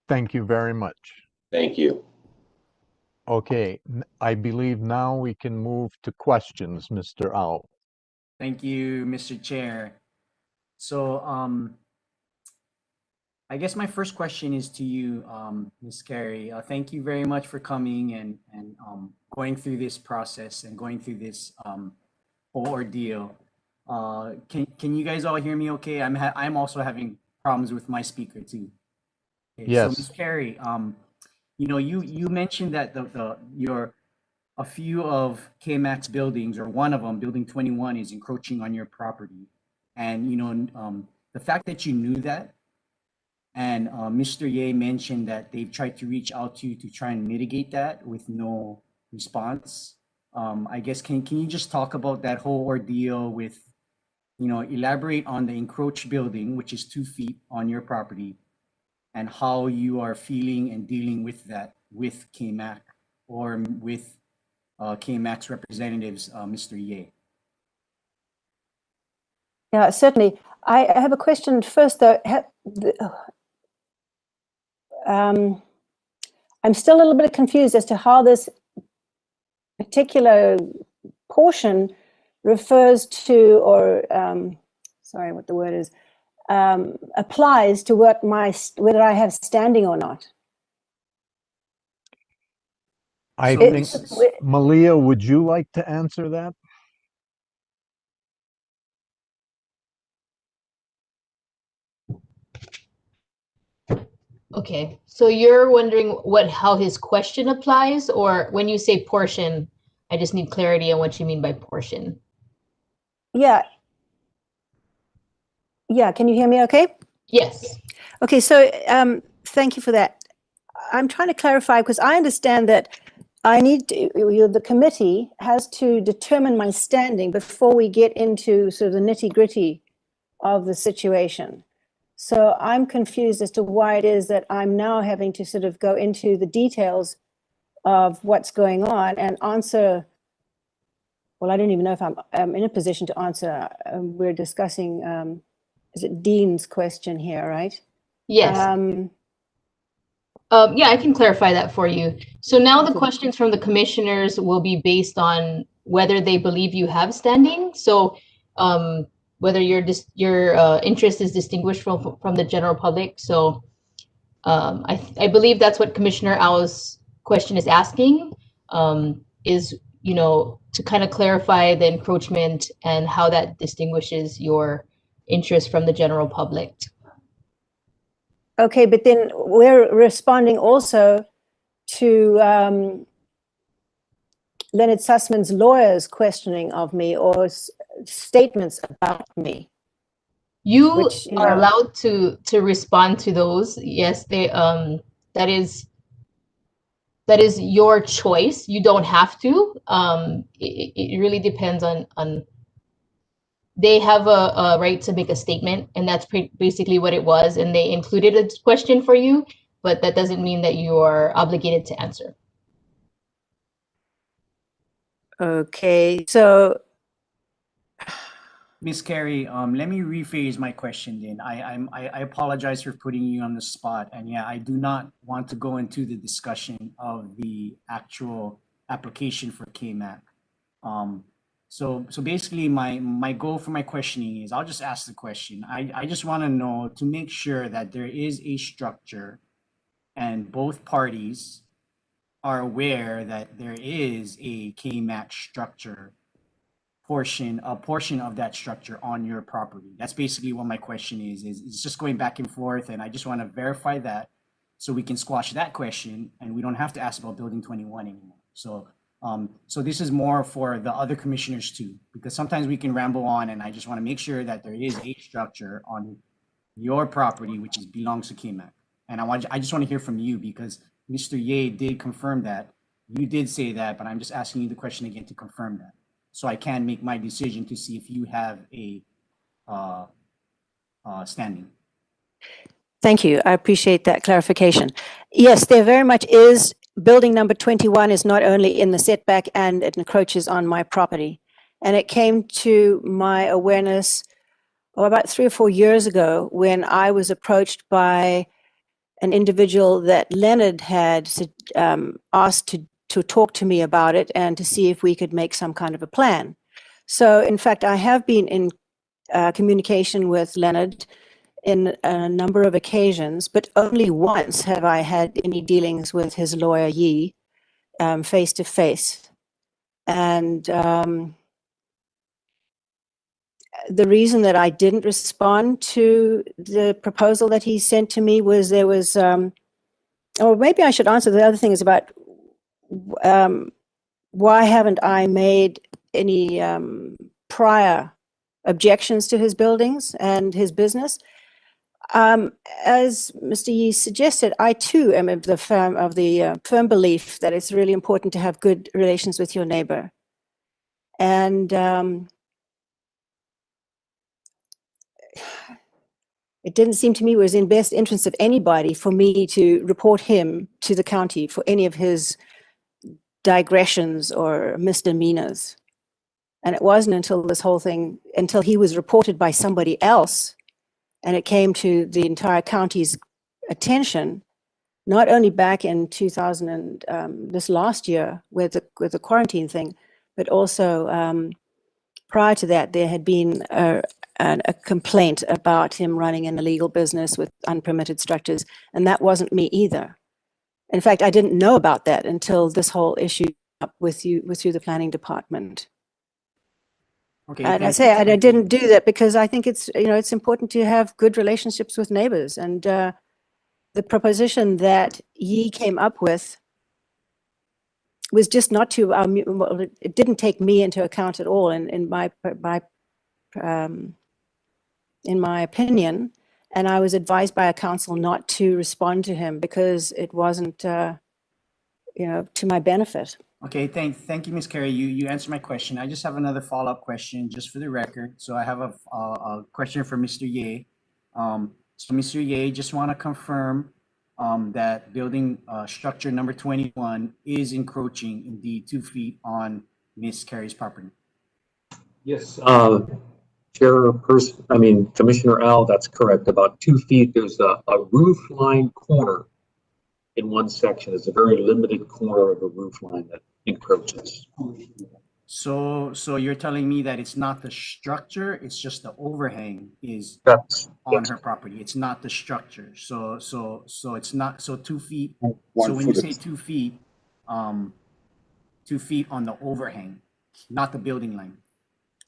Speaker 2: Thank you very much.
Speaker 13: Thank you.
Speaker 2: Okay, I believe now we can move to questions, Mr. Au.
Speaker 4: Thank you, Mr. Chair. So I guess my first question is to you, Ms. Carey. Thank you very much for coming and going through this process and going through this whole ordeal. Can you guys all hear me okay? I'm also having problems with my speaker too. Okay,
Speaker 2: Yes.
Speaker 4: So Ms. Carey, you mentioned that a few of KMAX buildings, or one of them, Building 21, is encroaching on your property, and the fact that you knew that, and Mr. Ye mentioned that they've tried to reach out to you to try and mitigate that with no response. I guess can you just talk about that whole ordeal with, elaborate on the encroached building, which is 2 feet on your property, and how you are feeling and dealing with that with KMAX or with KMAX representatives, Mr. Ye.
Speaker 9: Yeah, certainly. I have a question first, though. I'm still a little bit confused as to how this particular portion refers to, or sorry, what the word is, applies to whether I have standing or not.
Speaker 2: I think, Malia, would you like to answer that?
Speaker 1: Okay, so you're wondering how his question applies, or when you say portion, I just need clarity on what you mean by portion.
Speaker 9: Yeah. Yeah, can you hear me okay?
Speaker 1: Yes.
Speaker 9: Okay, so thank you for that. I'm trying to clarify because I understand that the committee has to determine my standing before we get into sort of the nitty-gritty of the situation. So I'm confused as to why it is that I'm now having to sort of go into the details of what's going on and answer. Well, I don't even know if I'm in a position to answer. We're discussing, is it Dean's question here, right?
Speaker 1: Yes. Yeah, I can clarify that for you. So now the questions from the commissioners will be based on whether they believe you have standing. So whether your interest is distinguished from the general public. So I believe that's what Commissioner Au's question is asking, is, to kind of clarify the encroachment and how that distinguishes your interest from the general public.
Speaker 9: Okay, but then we're responding also to Leonard Sussman's lawyer's questioning of me or statements about me.
Speaker 1: You are allowed to respond to those. Yes, they that is your choice. You don't have to. It really depends on. They have a right to make a statement, and that's basically what it was. And they included a question for you, but that doesn't mean that you are obligated to answer.
Speaker 9: Okay, so
Speaker 4: Miss Carey, let me rephrase my question then. I apologize for putting you on the spot. And yeah, I do not want to go into the discussion of the actual application for KMAC. So basically my goal for my questioning is, I'll just ask the question. I just want to know, to make sure that there is a structure and both parties are aware that there is a KMAC structure, a portion of that structure on your property. That's basically what my question is it's just going back and forth, and I just want to verify that so we can squash that question and we don't have to ask about building 21 anymore. So this is more for the other commissioners too, because sometimes we can ramble on, and I just want to make sure that there is a structure on your property which belongs to KMAC. And I just want to hear from you, because Mr. Ye did confirm that. You did say that, but I'm just asking you the question again to confirm that, so I can make my decision to see if you have a standing.
Speaker 9: thank you. I appreciate that clarification. Yes, there very much is. Building number 21 is not only in the setback, and it encroaches on my property. And it came to my awareness about 3 or 4 years ago when I was approached by an individual that Leonard had asked to talk to me about it and to see if we could make some kind of a plan. So in fact, I have been in communication with Leonard in a number of occasions, but only once have I had any dealings with his lawyer, Yi, face to face. And the reason that I didn't respond to the proposal that he sent to me was there was, or maybe I should answer the other thing is about why haven't I made any prior objections to his buildings and his business? As Mr. Yee suggested, I too am of the firm belief that it's really important to have good relations with your neighbor. And it didn't seem to me it was in best interest of anybody for me to report him to the county for any of his digressions or misdemeanors. And it wasn't until this whole thing, until he was reported by somebody else, and it came to the entire county's attention, not only back in 2000 and this last year with the quarantine thing, but also prior to that, there had been a complaint about him running an illegal business with unpermitted structures, and that wasn't me either. In fact, I didn't know about that until this whole issue up with you through the planning department.
Speaker 4: Okay,
Speaker 9: and I say I didn't do that because I think it's it's important to have good relationships with neighbors, and the proposition that Yi came up with was just not to well, it didn't take me into account at all in my opinion, and I was advised by a council not to respond to him because it wasn't to my benefit.
Speaker 4: Okay, thank you, Ms. Carey. You answered my question. I just have another follow-up question just for the record. So I have a question for Mr. Ye. So Mr. Ye, just want to confirm that building structure number 21 is encroaching indeed 2 feet on Ms. Carey's property.
Speaker 11: Yes, Commissioner Al, that's correct. About 2 feet, there's a roof line corner in one section. It's a very limited corner of a roof line that encroaches.
Speaker 4: So you're telling me that it's not the structure, it's just the overhang is on her property. It's not the structure. So it's not, so 2 feet. So when you say 2 feet, 2 feet on the overhang, not the building line.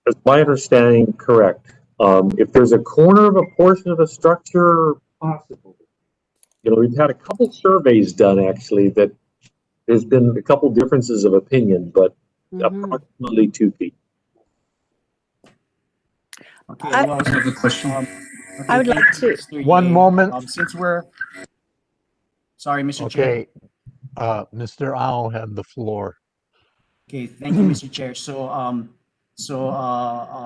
Speaker 11: That's my understanding, correct. If there's a corner of a portion of a structure, possible. We've had a couple surveys done actually that there's been a couple differences of opinion, but approximately 2 feet.
Speaker 4: Okay, I have a question.
Speaker 9: I would like to.
Speaker 2: One moment.
Speaker 4: Since we're sorry, Mr. Chair.
Speaker 2: Okay, Mr. Al had the floor.
Speaker 4: Okay, thank you, Mr. Chair.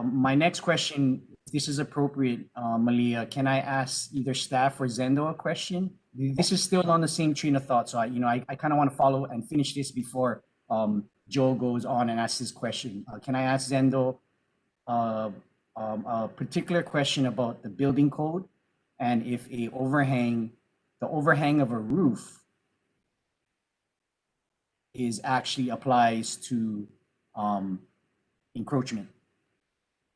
Speaker 4: My next question, if this is appropriate, Malia, can I ask either staff or Zendo a question? This is still on the same train of thought, so I kind of want to follow and finish this before Joe goes on and asks his question. Can I ask Zendo a particular question about the building code, and if the overhang of a roof actually applies to encroachment?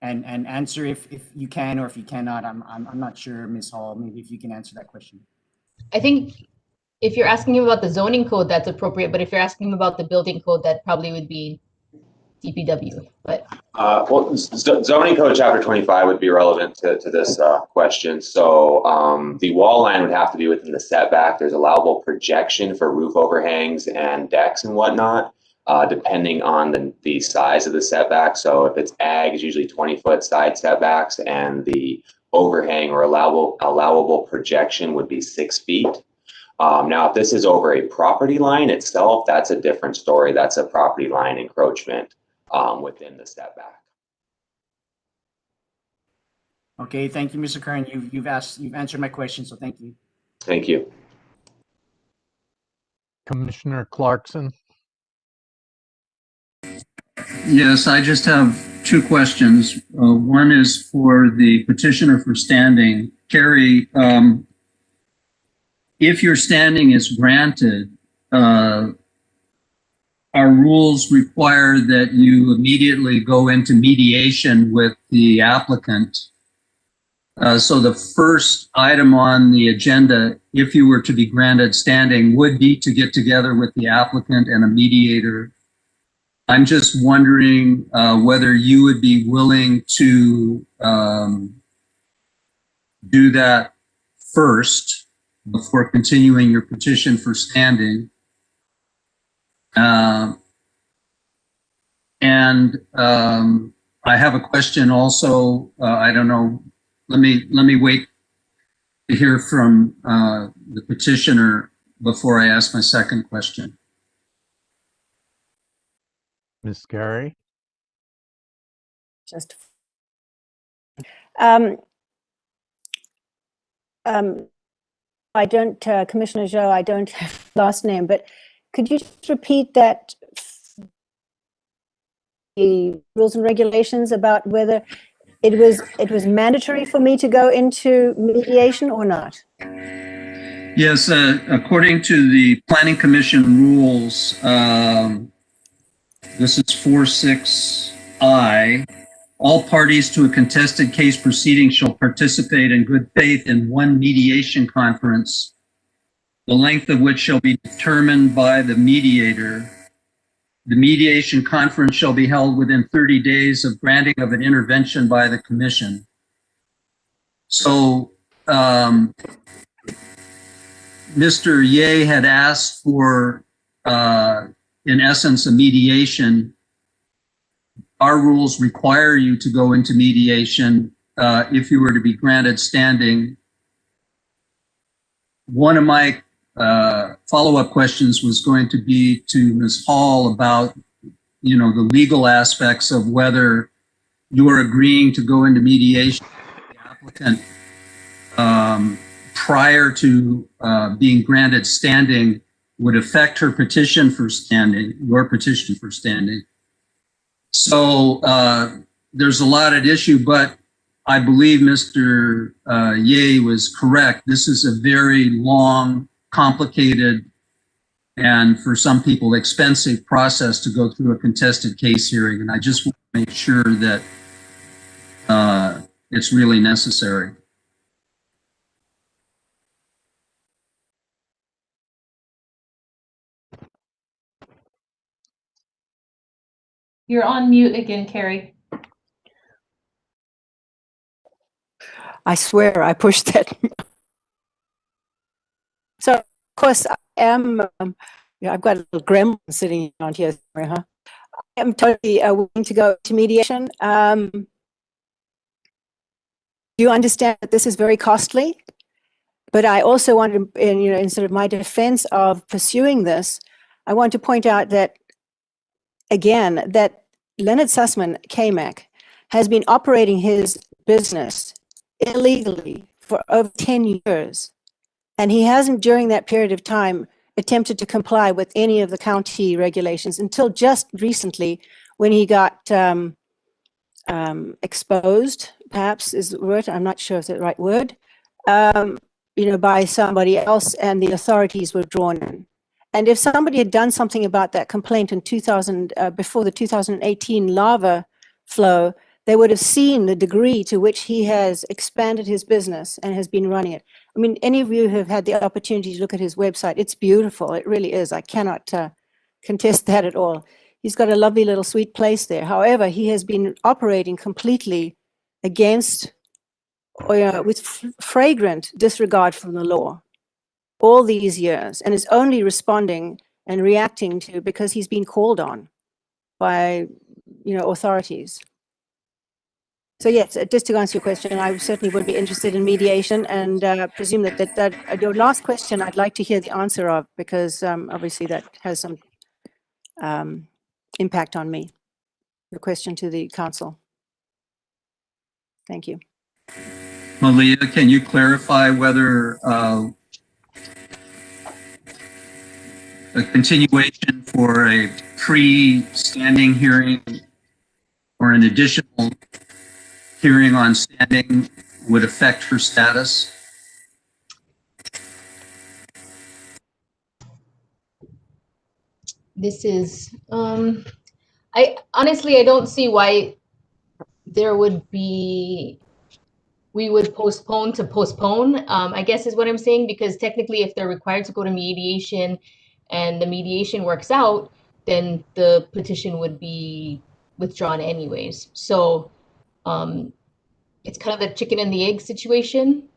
Speaker 4: And answer if you can, or if you cannot. I'm not sure, Ms. Hall. Maybe if you can answer that question.
Speaker 1: I think if you're asking him about the zoning code, that's appropriate. But if you're asking him about the building code, that probably would be DPW. But
Speaker 13: well, zoning code chapter 25 would be relevant to this question. So the wall line would have to be within the setback. There's allowable projection for roof overhangs and decks and whatnot, depending on the size of the setback. So if it's ag, it's usually 20-foot side setbacks, and the overhang or allowable projection would be 6 feet. Now, if this is over a property line itself, that's a different story. That's a property line encroachment within the setback.
Speaker 4: Okay, thank you, Mr. Kern. You've answered my question, so thank you.
Speaker 13: Thank you.
Speaker 2: Commissioner Clarkson.
Speaker 8: Yes, I just have 2 questions. One is for the petitioner for standing. Carrie, if your standing is granted, our rules require that you immediately go into mediation with the applicant. So the first item on the agenda, if you were to be granted standing, would be to get together with the applicant and a mediator. I'm just wondering whether you would be willing to do that first before continuing your petition for standing. I have a question also. I don't know. Let me wait to hear from the petitioner before I ask my second question.
Speaker 2: Ms. Gary.
Speaker 9: Just I don't, Commissioner Zhou, I don't have last name, but could you just repeat that, the rules and regulations about whether it was mandatory for me to go into mediation or not?
Speaker 8: Yes, according to the Planning Commission rules, this is 46I. All parties to a contested case proceeding shall participate in good faith in one mediation conference, the length of which shall be determined by the mediator. The mediation conference shall be held within 30 days of granting of an intervention by the commission. So, Mr. Ye had asked for, in essence, a mediation. Our rules require you to go into mediation if you were to be granted standing. One of my follow-up questions was going to be to Ms. Hall about, the legal aspects of whether you are agreeing to go into mediation with the applicant prior to being granted standing would affect her petition for standing, your petition for standing. So there's a lot at issue, but I believe Mr. Ye was correct. This is a very long, complicated, and for some people expensive process to go through a contested case hearing. And I just want to make sure that it's really necessary.
Speaker 6: You're on mute again, Carrie.
Speaker 9: I swear I pushed that. So, of course, I am, I've got a little gremlin sitting on here somewhere, huh? I am totally willing to go to mediation. You understand that this is very costly, but I also want to, in sort of my defense of pursuing this, I want to point out that, again, that Leonard Sussman, KMAC, has been operating his business illegally for over 10 years. And he hasn't, during that period of time, attempted to comply with any of the county regulations until just recently when he got exposed, perhaps is the word, I'm not sure if it's the right word, by somebody else, and the authorities were drawn in. And if somebody had done something about that complaint in before the 2018 lava flow, they would have seen the degree to which he has expanded his business and has been running it. I mean, any of you who have had the opportunity to look at his website, it's beautiful. It really is. I cannot contest that at all. He's got a lovely little sweet place there. However, he has been operating completely against or with flagrant disregard for the law all these years, and is only responding and reacting to because he's been called on by authorities. So yes, just to answer your question, I certainly would be interested in mediation, and presume that your last question I'd like to hear the answer of, because obviously that has some impact on me. Your question to the council. Thank you.
Speaker 8: Malia, can you clarify whether a continuation for a pre-standing hearing or an additional hearing on standing would affect her status?
Speaker 1: This is, I honestly don't see why we would postpone to postpone, I guess is what I'm saying, because technically if they're required to go to mediation and the mediation works out, then the petition would be withdrawn anyways. So it's kind of the chicken and the egg situation.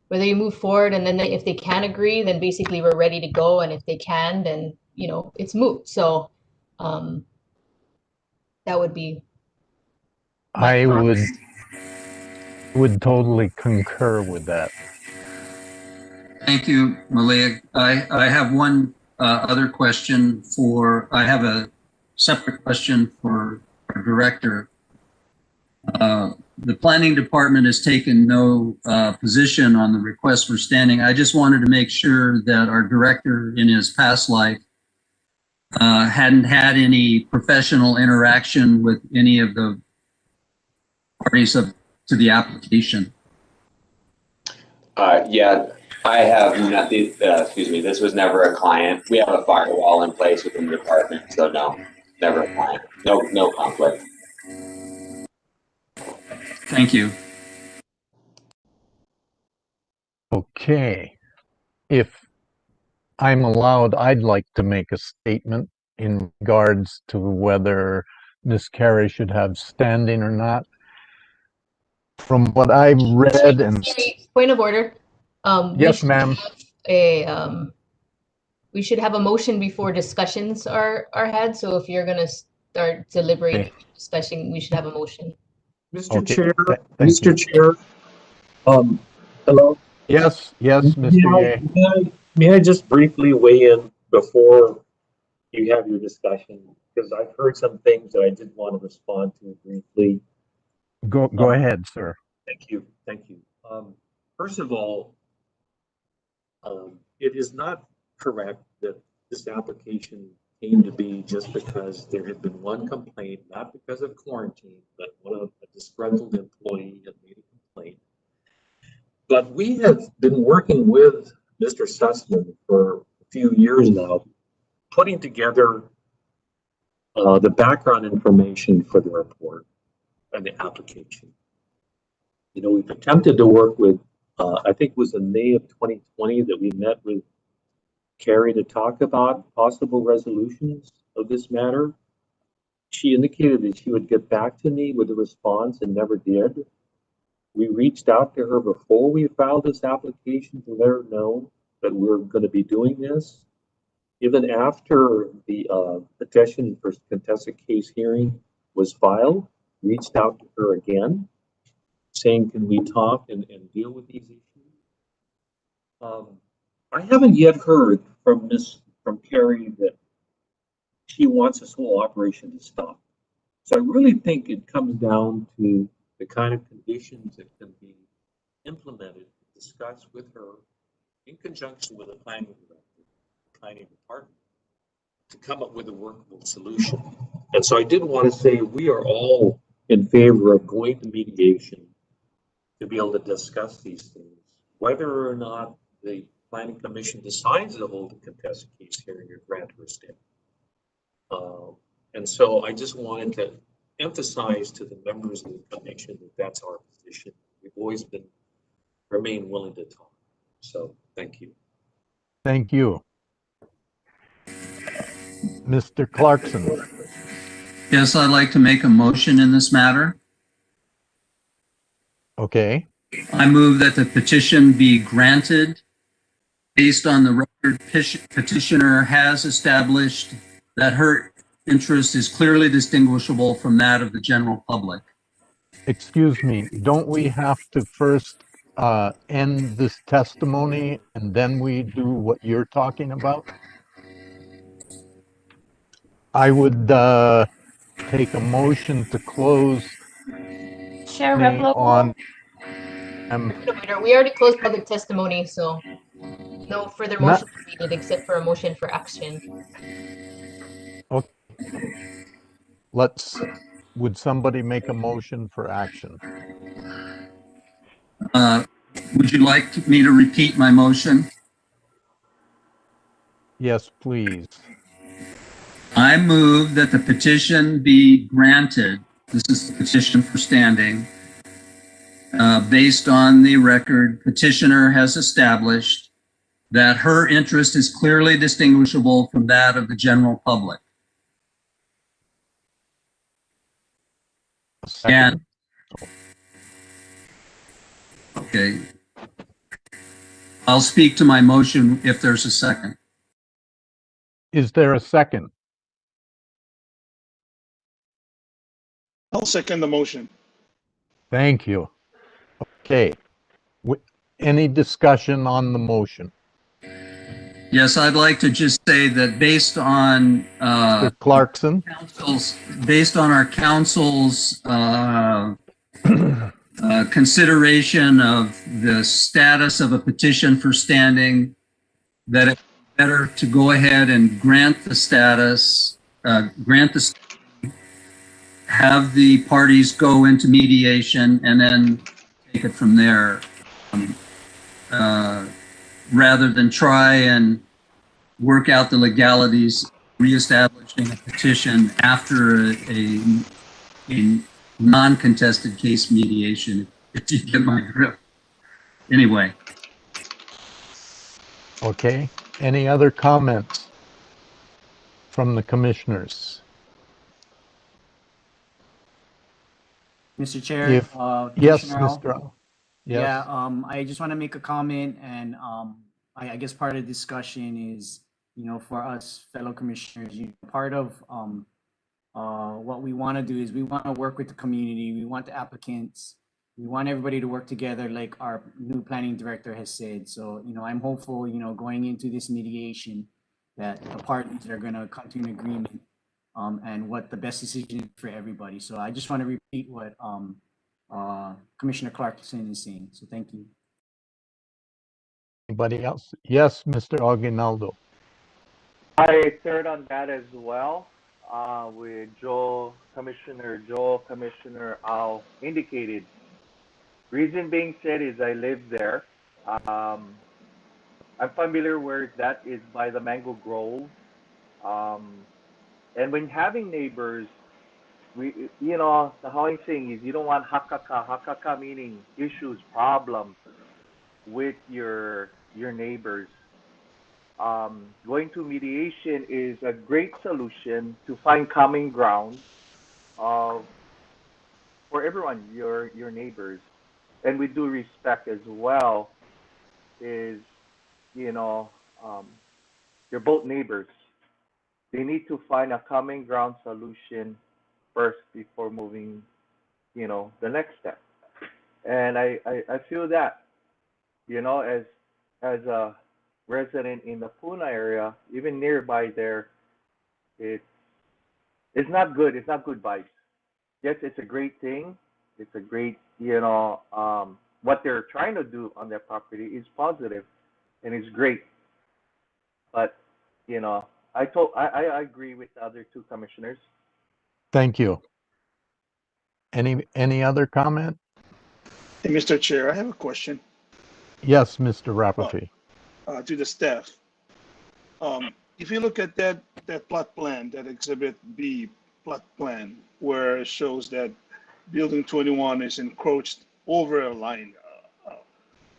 Speaker 1: Whether you move forward, and then if they can agree, then basically we're ready to go. And if they can, then, it's moot. So that would be.
Speaker 2: I would totally concur with that.
Speaker 8: Thank you, Malia. I have one other question I have a separate question for our director. The planning department has taken no position on the request for standing. I just wanted to make sure that our director in his past life hadn't had any professional interaction with any of the parties to the application.
Speaker 13: Yeah, I have not, excuse me, this was never a client. We have a firewall in place within the department, so no, never a client. No conflict.
Speaker 8: Thank you.
Speaker 2: Okay. If I'm allowed, I'd like to make a statement in regards to whether Ms. Carey should have standing or not. From what I've read and...
Speaker 1: Point of order.
Speaker 2: Yes, ma'am.
Speaker 1: We should have a motion before discussions are had. So if you're going to start deliberating, discussing, we should have a motion.
Speaker 11: Mr. Chair, Mr. Chair, hello?
Speaker 2: Yes, Mr. Ye.
Speaker 11: May I just briefly weigh in before you have your discussion? Because I've heard some things that I did want to respond to briefly.
Speaker 2: Go ahead, sir.
Speaker 11: Thank you. First of all, it is not correct that this application came to be just because there had been one complaint, not because of quarantine, but a disgruntled employee had made a complaint. But we have been working with Mr. Sussman for a few years now, putting together the background information for the report and the application. We've attempted to work with, I think it was in May of 2020 that we met with Carey to talk about possible resolutions of this matter. She indicated that she would get back to me with a response and never did. We reached out to her before we filed this application to let her know that we're going to be doing this. Even after the petition for contested case hearing was filed, reached out to her again, saying, can we talk and deal with these issues? I haven't yet heard from Carey that she wants this whole operation to stop. So I really think it comes down to the kind of conditions that can be implemented, discussed with her, in conjunction with the planning director, planning department, to come up with a workable solution. And so I did want to say we are all in favor of going to mediation to be able to discuss these things, whether or not the planning commission decides to hold a contested case hearing or grant or stay. And so I just wanted to emphasize to the members of the commission that that's our position. We've always remain willing to talk. So thank you.
Speaker 2: Thank you. Mr. Clarkson.
Speaker 8: Yes, I'd like to make a motion in this matter.
Speaker 2: Okay.
Speaker 8: I move that the petition be granted based on the record petitioner has established that her interest is clearly distinguishable from that of the general public.
Speaker 2: Excuse me, don't we have to first end this testimony and then we do what you're talking about? I would take a motion to close
Speaker 6: Chair Replogle?
Speaker 2: on.
Speaker 1: We already closed public testimony, so no further motion is needed except for a motion for action.
Speaker 2: Okay. Would somebody make a motion for action?
Speaker 8: Would you like me to repeat my motion?
Speaker 2: Yes, please.
Speaker 8: I move that the petition be granted. This is the petition for standing. Based on the record, petitioner has established that her interest is clearly distinguishable from that of the general public. And okay, I'll speak to my motion if there's a second.
Speaker 2: Is there a second?
Speaker 14: I'll second the motion.
Speaker 2: Thank you. Okay. Any discussion on the motion?
Speaker 8: Yes, I'd like to just say that based on
Speaker 2: Mr. Clarkson,
Speaker 8: based on our council's consideration of the status of a petition for standing, that it's better to go ahead and grant the status, have the parties go into mediation and then take it from there, rather than try and work out the legalities, reestablishing a petition after a non-contested case mediation, if you get my drift. Anyway.
Speaker 2: Okay. Any other comments from the commissioners?
Speaker 4: Mr. Chair,
Speaker 2: yes,
Speaker 4: Commissioner Al?
Speaker 2: Mr. Al. Yes.
Speaker 4: Yeah, I just want to make a comment, and I guess part of the discussion is, for us fellow commissioners, part of what we want to do is we want to work with the community. We want the applicants. We want everybody to work together, like our new planning director has said. So, I'm hopeful, going into this mediation, that the parties are going to come to an agreement and what the best decision is for everybody. So I just want to repeat what Commissioner Clarkson is saying. So thank you.
Speaker 2: Anybody else? Yes, Mr. Aguinaldo.
Speaker 15: I third on that as well. With Commissioner Al indicated. Reason being said is I live there. I'm familiar where that is by the Mango Grove. And when having neighbors, the Hawaiian saying is you don't want hakaka. Hakaka meaning issues, problems with your neighbors. Going to mediation is a great solution to find common ground for everyone, your neighbors. And with due respect as well is, you're both neighbors. They need to find a common ground solution first before moving, the next step. And I feel that, as a resident in the Puna area, even nearby there, it's not good. It's not good vibes. Yes, it's a great thing. It's a great, what they're trying to do on their property is positive. and it's great. But you know, I agree with the other two commissioners.
Speaker 2: Thank you. Any other comment?
Speaker 14: Hey, Mr. Chair, I have a question
Speaker 2: Yes, Mr. Rafferty.
Speaker 14: to the staff. If you look at that plot plan, that Exhibit B plot plan, where it shows that Building 21 is encroached over a line,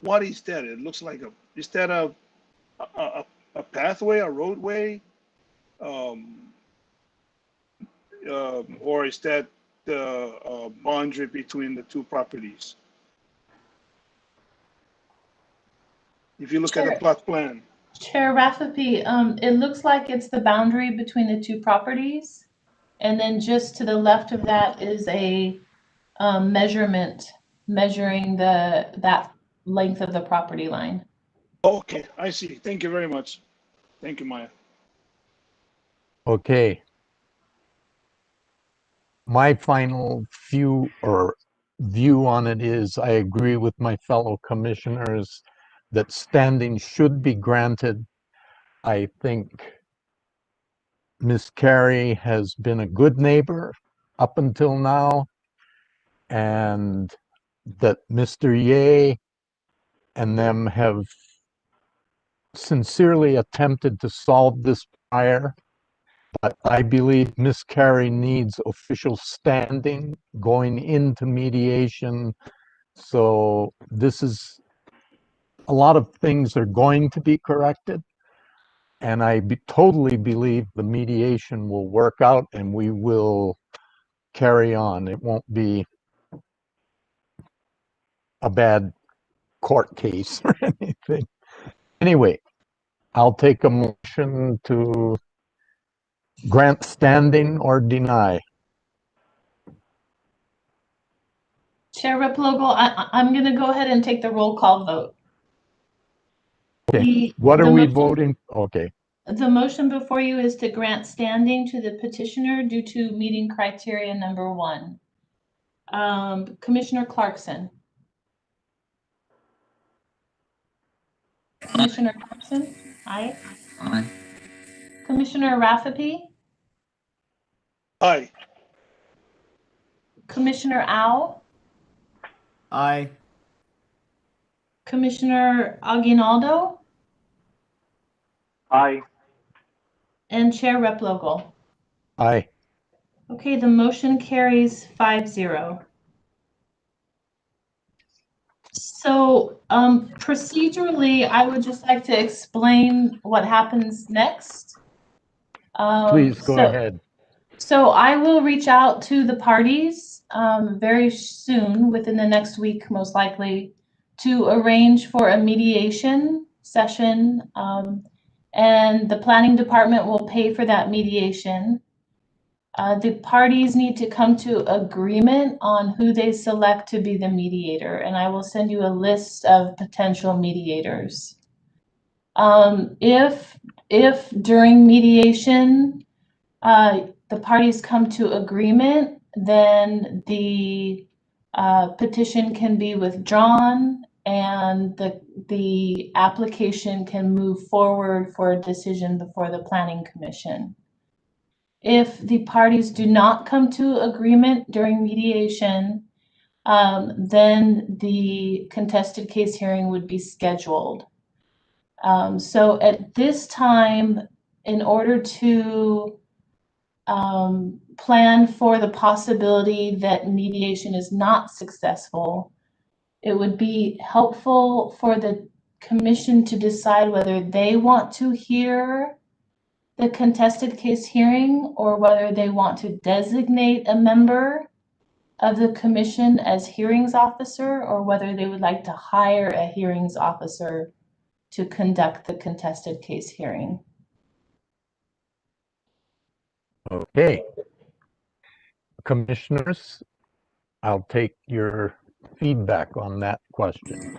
Speaker 14: what is that? It looks like is that a pathway, a roadway? Or is that the boundary between the two properties? If you look at the plot plan.
Speaker 6: Chair Rafferty, it looks like it's the boundary between the two properties. And then just to the left of that is a measurement measuring that length of the property line.
Speaker 14: Okay, I see. Thank you very much. Thank you, Maya.
Speaker 2: Okay. My final view on it is I agree with my fellow commissioners that standing should be granted. I think Miss Carey has been a good neighbor up until now, and that Mr. Ye and them have sincerely attempted to solve this prior, but I believe Miss Carey needs official standing going into mediation. So this is, a lot of things are going to be corrected. And I totally believe the mediation will work out and we will carry on. It won't be a bad court case or anything. Anyway, I'll take a motion to grant standing or deny.
Speaker 6: Chair Replogle, I'm going to go ahead and take the roll call vote.
Speaker 2: Okay, what are we voting? Okay.
Speaker 6: The motion before you is to grant standing to the petitioner due to meeting criteria number 1. Commissioner Clarkson. Commissioner Clarkson? Aye.
Speaker 8: Aye.
Speaker 6: Commissioner Rafferty?
Speaker 14: Aye.
Speaker 6: Commissioner Au?
Speaker 4: Aye.
Speaker 6: Commissioner Aguinaldo?
Speaker 15: Aye.
Speaker 6: And Chair Replogle?
Speaker 2: Aye.
Speaker 6: Okay, the motion carries 5-0. So procedurally, I would just like to explain what happens next.
Speaker 2: Please go ahead.
Speaker 6: So I will reach out to the parties very soon, within the next week, most likely, to arrange for a mediation session. And the planning department will pay for that mediation. The parties need to come to agreement on who they select to be the mediator, and I will send you a list of potential mediators. If during mediation the parties come to agreement, then the petition can be withdrawn and the application can move forward for a decision before the Planning Commission. If the parties do not come to agreement during mediation, then the contested case hearing would be scheduled. So at this time, in order to plan for the possibility that mediation is not successful, it would be helpful for the commission to decide whether they want to hear the contested case hearing or whether they want to designate a member of the commission as hearings officer, or whether they would like to hire a hearings officer to conduct the contested case hearing.
Speaker 2: Okay. Commissioners, I'll take your feedback on that question.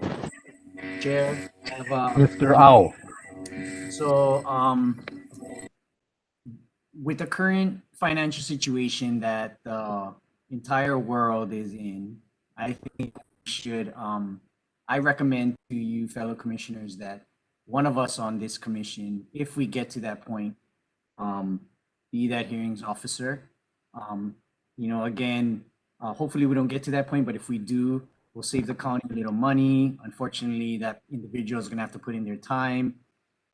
Speaker 4: Chair, I have
Speaker 2: Mr. Au.
Speaker 4: So, with the current financial situation that the entire world is in, I think we should, I recommend to you fellow commissioners that one of us on this commission, if we get to that point, be that hearings officer. Again, hopefully we don't get to that point, but if we do, we'll save the county a little money. Unfortunately, that individual is going to have to put in their time.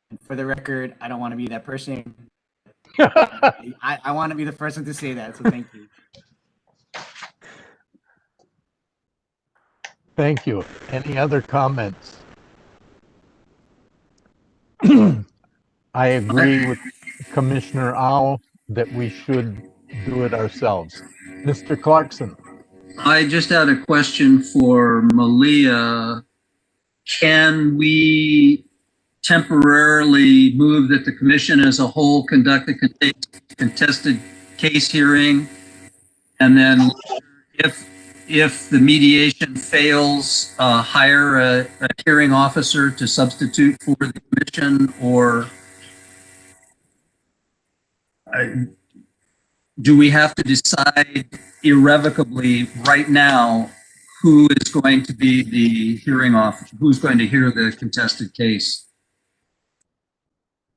Speaker 4: And for the record, I don't want to be that person. I want to be the person to say that, so thank you.
Speaker 2: Thank you. Any other comments? I agree with Commissioner Au that we should do it ourselves. Mr. Clarkson.
Speaker 8: I just had a question for Malia. Can we temporarily move that the commission as a whole conduct a contested case hearing, and then if the mediation fails, hire a hearing officer to substitute for the commission? Or do we have to decide irrevocably right now who is going to be the hearing officer, who's going to hear the contested case?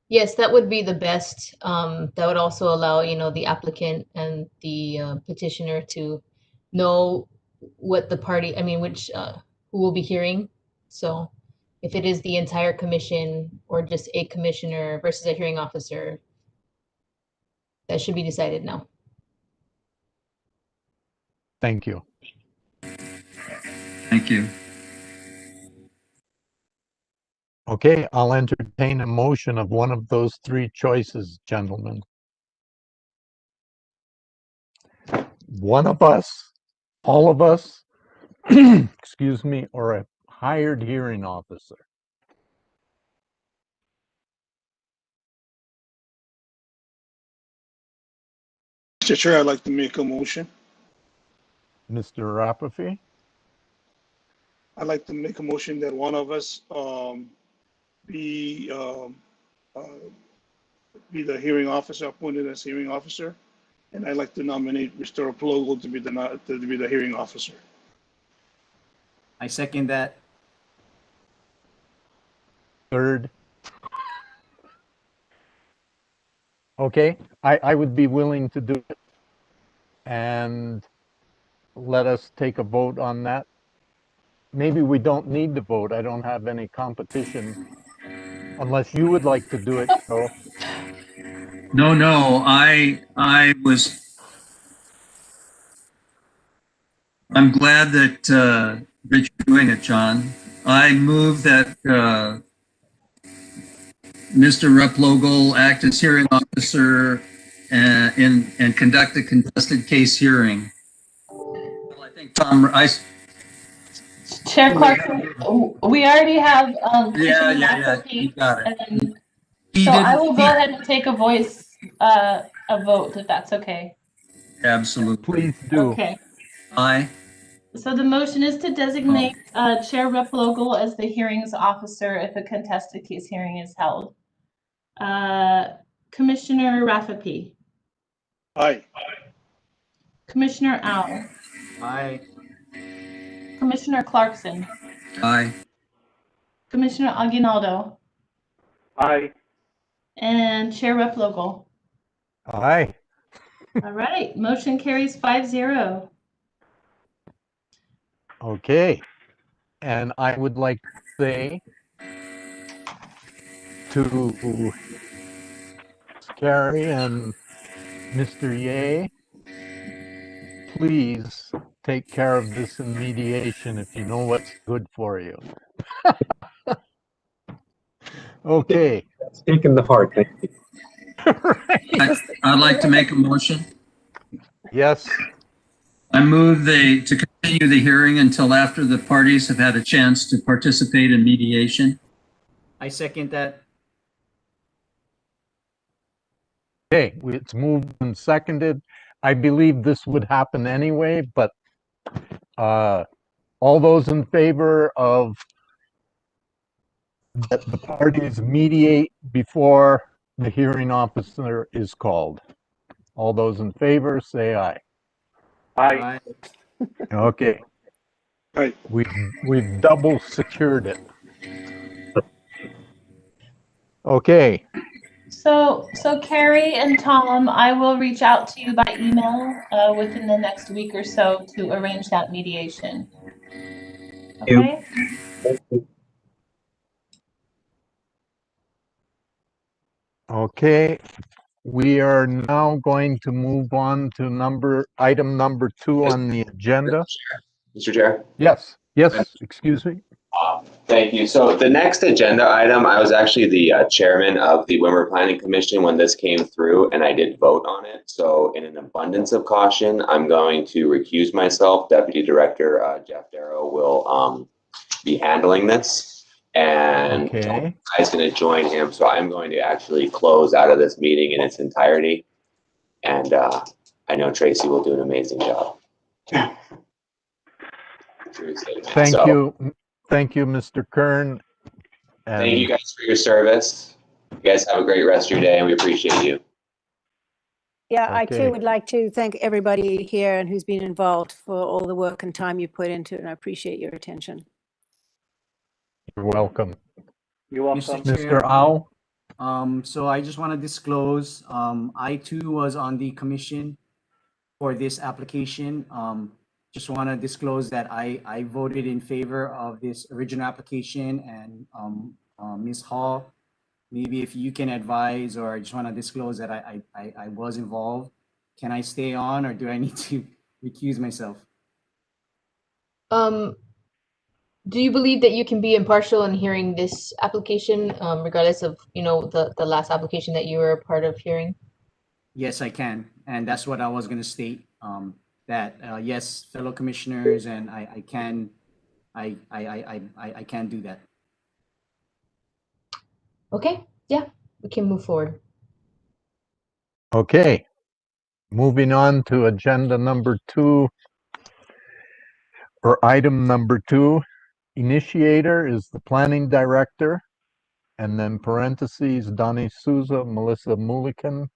Speaker 1: Yes, that would be the best. That would also allow, the applicant and the petitioner to know what the party, who will be hearing. So if it is the entire commission or just a commissioner versus a hearing officer, that should be decided now.
Speaker 2: Thank you.
Speaker 8: Thank you.
Speaker 2: Okay, I'll entertain a motion of one of those three choices, gentlemen. One of us, all of us, excuse me, or a hired hearing officer.
Speaker 14: Mr. Chair, I'd like to make a motion.
Speaker 2: Mr. Rapafi?
Speaker 14: I'd like to make a motion that one of us be the hearing officer, appointed as hearing officer, and I'd like to nominate Mr. Ecological to be the hearing officer.
Speaker 4: I second that.
Speaker 2: Third. Okay, I would be willing to do it. And let us take a vote on that. Maybe we don't need to vote. I don't have any competition. Unless you would like to do it, Joe.
Speaker 8: No, I'm glad that Rich is doing it, John. I move that Mr. Replogle act as hearing officer and conduct a contested case hearing. Well, I think
Speaker 6: Chair Clarkson, we already have
Speaker 8: Yeah, you got it.
Speaker 6: And so I will go ahead and take a vote if that's okay.
Speaker 8: Absolutely.
Speaker 2: Please do.
Speaker 6: Okay.
Speaker 8: Aye.
Speaker 6: So the motion is to designate Chair Replogle as the hearings officer if a contested case hearing is held. Commissioner Rafapi.
Speaker 14: Aye.
Speaker 6: Commissioner Au.
Speaker 4: Aye.
Speaker 6: Commissioner Clarkson.
Speaker 8: Aye.
Speaker 6: Commissioner Aguinaldo.
Speaker 15: Aye.
Speaker 6: And Chair Replogle.
Speaker 2: Aye.
Speaker 6: All right, motion carries 5-0.
Speaker 2: Okay. And I would like to say to Carrie and Mr. Ye, please take care of this in mediation if you know what's good for you. Okay.
Speaker 10: That's taken the heart. Thank you.
Speaker 2: Right.
Speaker 8: I'd like to make a motion.
Speaker 2: Yes.
Speaker 8: I move to continue the hearing until after the parties have had a chance to participate in mediation.
Speaker 4: I second that.
Speaker 2: Okay, it's moved and seconded. I believe this would happen anyway, but all those in favor of that the parties mediate before the hearing officer is called. All those in favor, say aye.
Speaker 15: Aye.
Speaker 2: Okay.
Speaker 14: Aye.
Speaker 2: We've double secured it. Okay,
Speaker 6: So Carrie and Tom, I will reach out to you by email within the next week or so to arrange that mediation. Okay?
Speaker 2: okay. We are now going to move on to item number 2 on the agenda.
Speaker 13: Mr. Chair.
Speaker 2: Yes, yes, excuse me.
Speaker 13: Thank you. So the next agenda item, I was actually the chairman of the Windward Planning Commission when this came through, and I did vote on it. So in an abundance of caution, I'm going to recuse myself. Deputy Director Jeff Darrow will be handling this, and
Speaker 2: Okay.
Speaker 13: I was going to join him. So I'm going to actually close out of this meeting in its entirety, and I know Tracy will do an amazing job.
Speaker 2: Thank you, Mr. Kern.
Speaker 13: Thank you guys for your service. You guys have a great rest of your day, and we appreciate you.
Speaker 9: Yeah, I
Speaker 2: Okay.
Speaker 9: too would like to thank everybody here and who's been involved for all the work and time you put into it, and I appreciate your attention.
Speaker 2: You're welcome.
Speaker 15: You're welcome.
Speaker 2: Mr. Au?
Speaker 4: So I just want to disclose, I too was on the commission for this application. Just want to disclose that I voted in favor of this original application, and Ms. Hall, maybe if you can advise, or I just want to disclose that I was involved. Can I stay on, or do I need to recuse myself?
Speaker 1: Do you believe that you can be impartial in hearing this application, regardless of, the last application that you were a part of hearing?
Speaker 4: Yes, I can. And that's what I was going to state, that yes, fellow commissioners, and I can do that.
Speaker 1: Okay, yeah, we can move forward.
Speaker 2: Okay. Moving on to agenda number 2, or item number 2. Initiator is the planning director, and then parentheses, Donnie Souza, Melissa Mullican,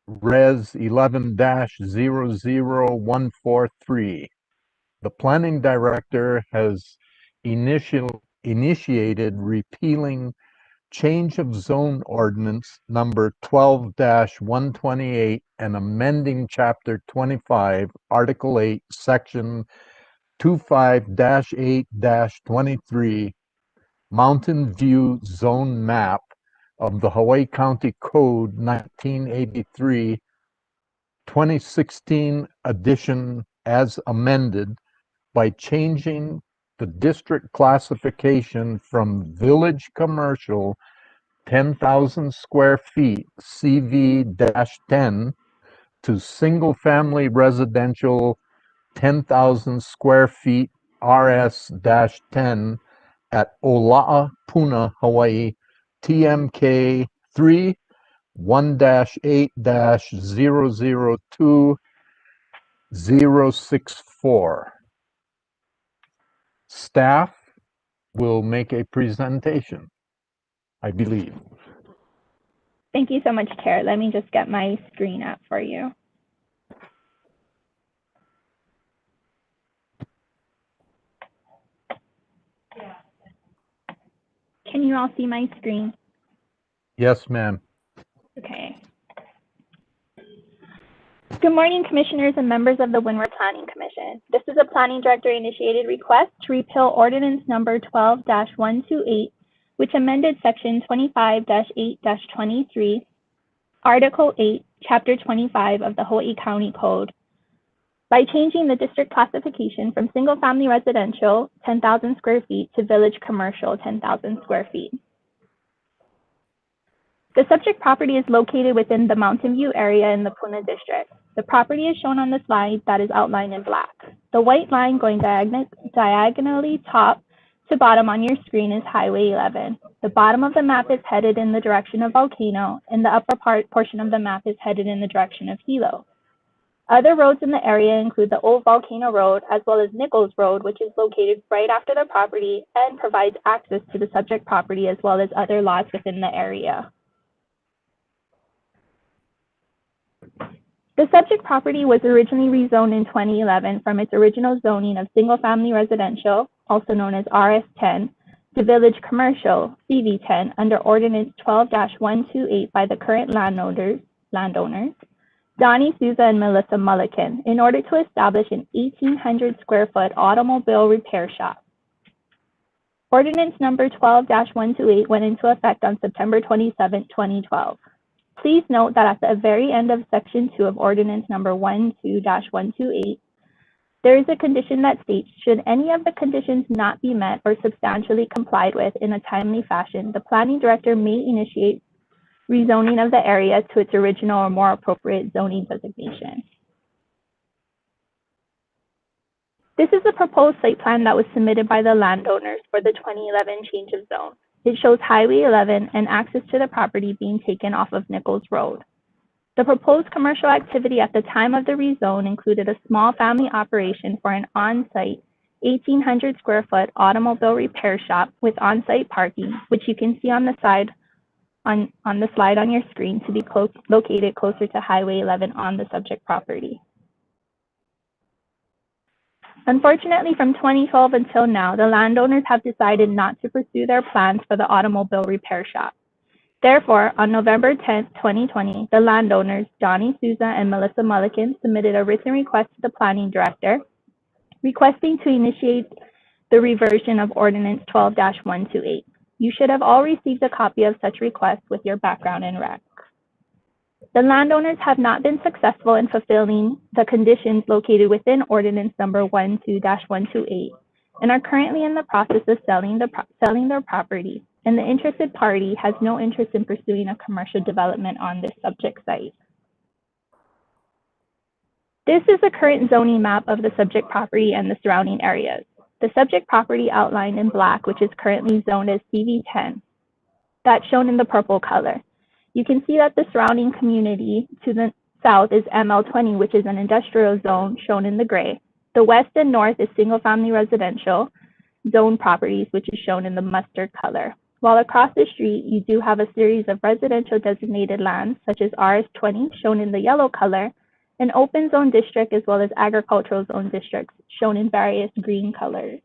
Speaker 2: Res 11-00143. The planning director has initiated repealing change of zone ordinance number 12-128 and amending chapter 25, article 8, section 25-8-23, Mountain View Zone Map of the Hawaii County Code 1983, 2016 edition as amended by changing the district classification from village commercial 10,000 square feet CV-10 to single family residential 10,000 square feet RS-10 at Ola'a Puna, Hawaii, TMK 3 1-8-002-064. Staff will make a presentation, I believe.
Speaker 16: Thank you so much, Chair. Let me just get my screen up for you. Can you all see my screen?
Speaker 2: Yes, ma'am.
Speaker 16: Okay. Good morning, commissioners and members of the Windward Planning Commission. This is a planning director initiated request to repeal ordinance number 12-128, which amended section 25-8-23, article 8, chapter 25 of the Hawaii County Code by changing the district classification from single family residential 10,000 square feet to village commercial 10,000 square feet. The subject property is located within the Mountain View area in the Puna district. The property is shown on the slide that is outlined in black. The white line going diagonally top to bottom on your screen is Highway 11. The bottom of the map is headed in the direction of Volcano, and the upper portion of the map is headed in the direction of Hilo. Other roads in the area include the Old Volcano Road, as well as Nichols Road, which is located right after the property and provides access to the subject property as well as other lots within the area. The subject property was originally rezoned in 2011 from its original zoning of single-family residential, also known as RS-10, to Village Commercial, CV10, under Ordinance 12-128 by the current landowners, Donnie Souza and Melissa Mulliken, in order to establish an 1,800 square foot automobile repair shop. Ordinance number 12-128 went into effect on September 27, 2012. Please note that at the very end of Section 2 of Ordinance number 12-128, there is a condition that states, should any of the conditions not be met or substantially complied with in a timely fashion, the planning director may initiate rezoning of the area to its original or more appropriate zoning designation. This is a proposed site plan that was submitted by the landowners for the 2011 change of zone. It shows Highway 11 and access to the property being taken off of Nichols Road. The proposed commercial activity at the time of the rezone included a small family operation for an on-site 1,800 square foot automobile repair shop with on-site parking, which you can see on the side on the slide on your screen, to be located closer to Highway 11 on the subject property. Unfortunately, from 2012 until now, the landowners have decided not to pursue their plans for the automobile repair shop. Therefore, on November 10, 2020, the landowners, Donnie Souza and Melissa Mulliken, submitted a written request to the planning director requesting to initiate the reversion of Ordinance 12-128. You should have all received a copy of such request with your background and rec. The landowners have not been successful in fulfilling the conditions located within Ordinance number 12-128 and are currently in the process of selling their property, and the interested party has no interest in pursuing a commercial development on this subject site. This is the current zoning map of the subject property and the surrounding areas. The subject property outlined in black, which is currently zoned as CV10, that's shown in the purple color. You can see that the surrounding community to the south is ML20, which is an industrial zone, shown in the gray. The west and north is single-family residential zone properties, which is shown in the mustard color. While across the street, you do have a series of residential designated lands, such as RS20, shown in the yellow color, an open zone district, as well as agricultural zone districts, shown in various green colors.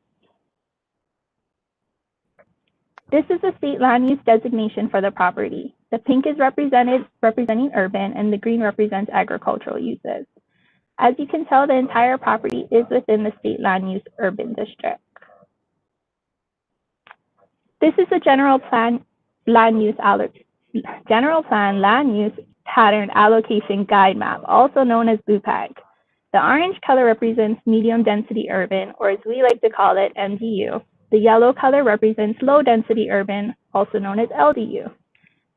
Speaker 16: This is the state land use designation for the property. The pink is representing urban, and the green represents agricultural uses. As you can tell, the entire property is within the state land use urban district. This is the general plan land use pattern allocation guide map, also known as BUPAG. The orange color represents medium density urban, or as we like to call it, MDU. The yellow color represents low density urban, also known as LDU.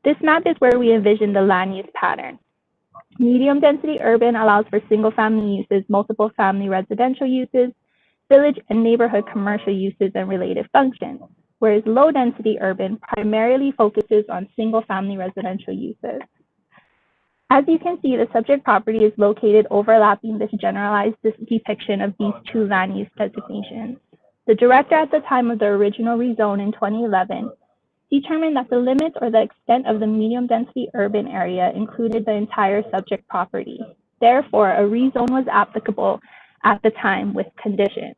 Speaker 16: This map is where we envision the land use pattern. Medium density urban allows for single family uses, multiple family residential uses, village and neighborhood commercial uses and related functions, whereas low density urban primarily focuses on single family residential uses. As you can see, the subject property is located overlapping this generalized depiction of these two land use designations. The director at the time of the original rezone in 2011 determined that the limits or the extent of the medium density urban area included the entire subject property. Therefore, a rezone was applicable at the time with conditions.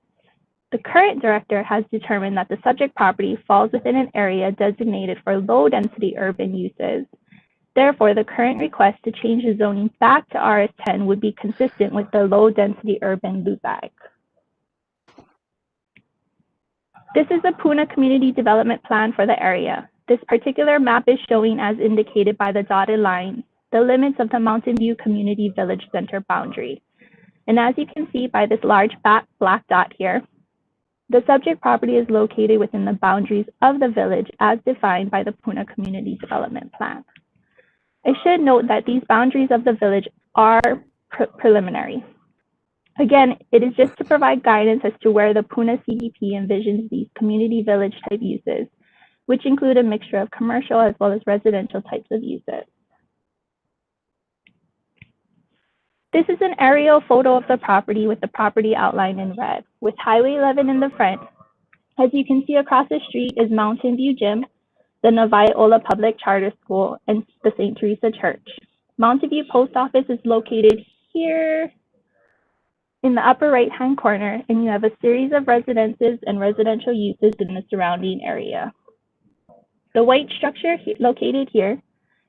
Speaker 16: The current director has determined that the subject property falls within an area designated for low density urban uses. Therefore, the current request to change the zoning back to RS10 would be consistent with the low density urban BUPAG. This is the Puna Community Development Plan for the area. This particular map is showing, as indicated by the dotted line, the limits of the Mountain View Community Village Center boundary. And as you can see by this large black dot here, the subject property is located within the boundaries of the village as defined by the Puna Community Development Plan. I should note that these boundaries of the village are preliminary. Again, it is just to provide guidance as to where the Puna CDP envisions these community village type uses, which include a mixture of commercial as well as residential types of uses. This is an aerial photo of the property with the property outlined in red, with Highway 11 in the front. As you can see, across the street is Mountain View Gym, the Novi Ola Public Charter School, and the St. Teresa Church. Mountain View Post Office is located here, in the upper right-hand corner, and you have a series of residences and residential uses in the surrounding area. The white structure located here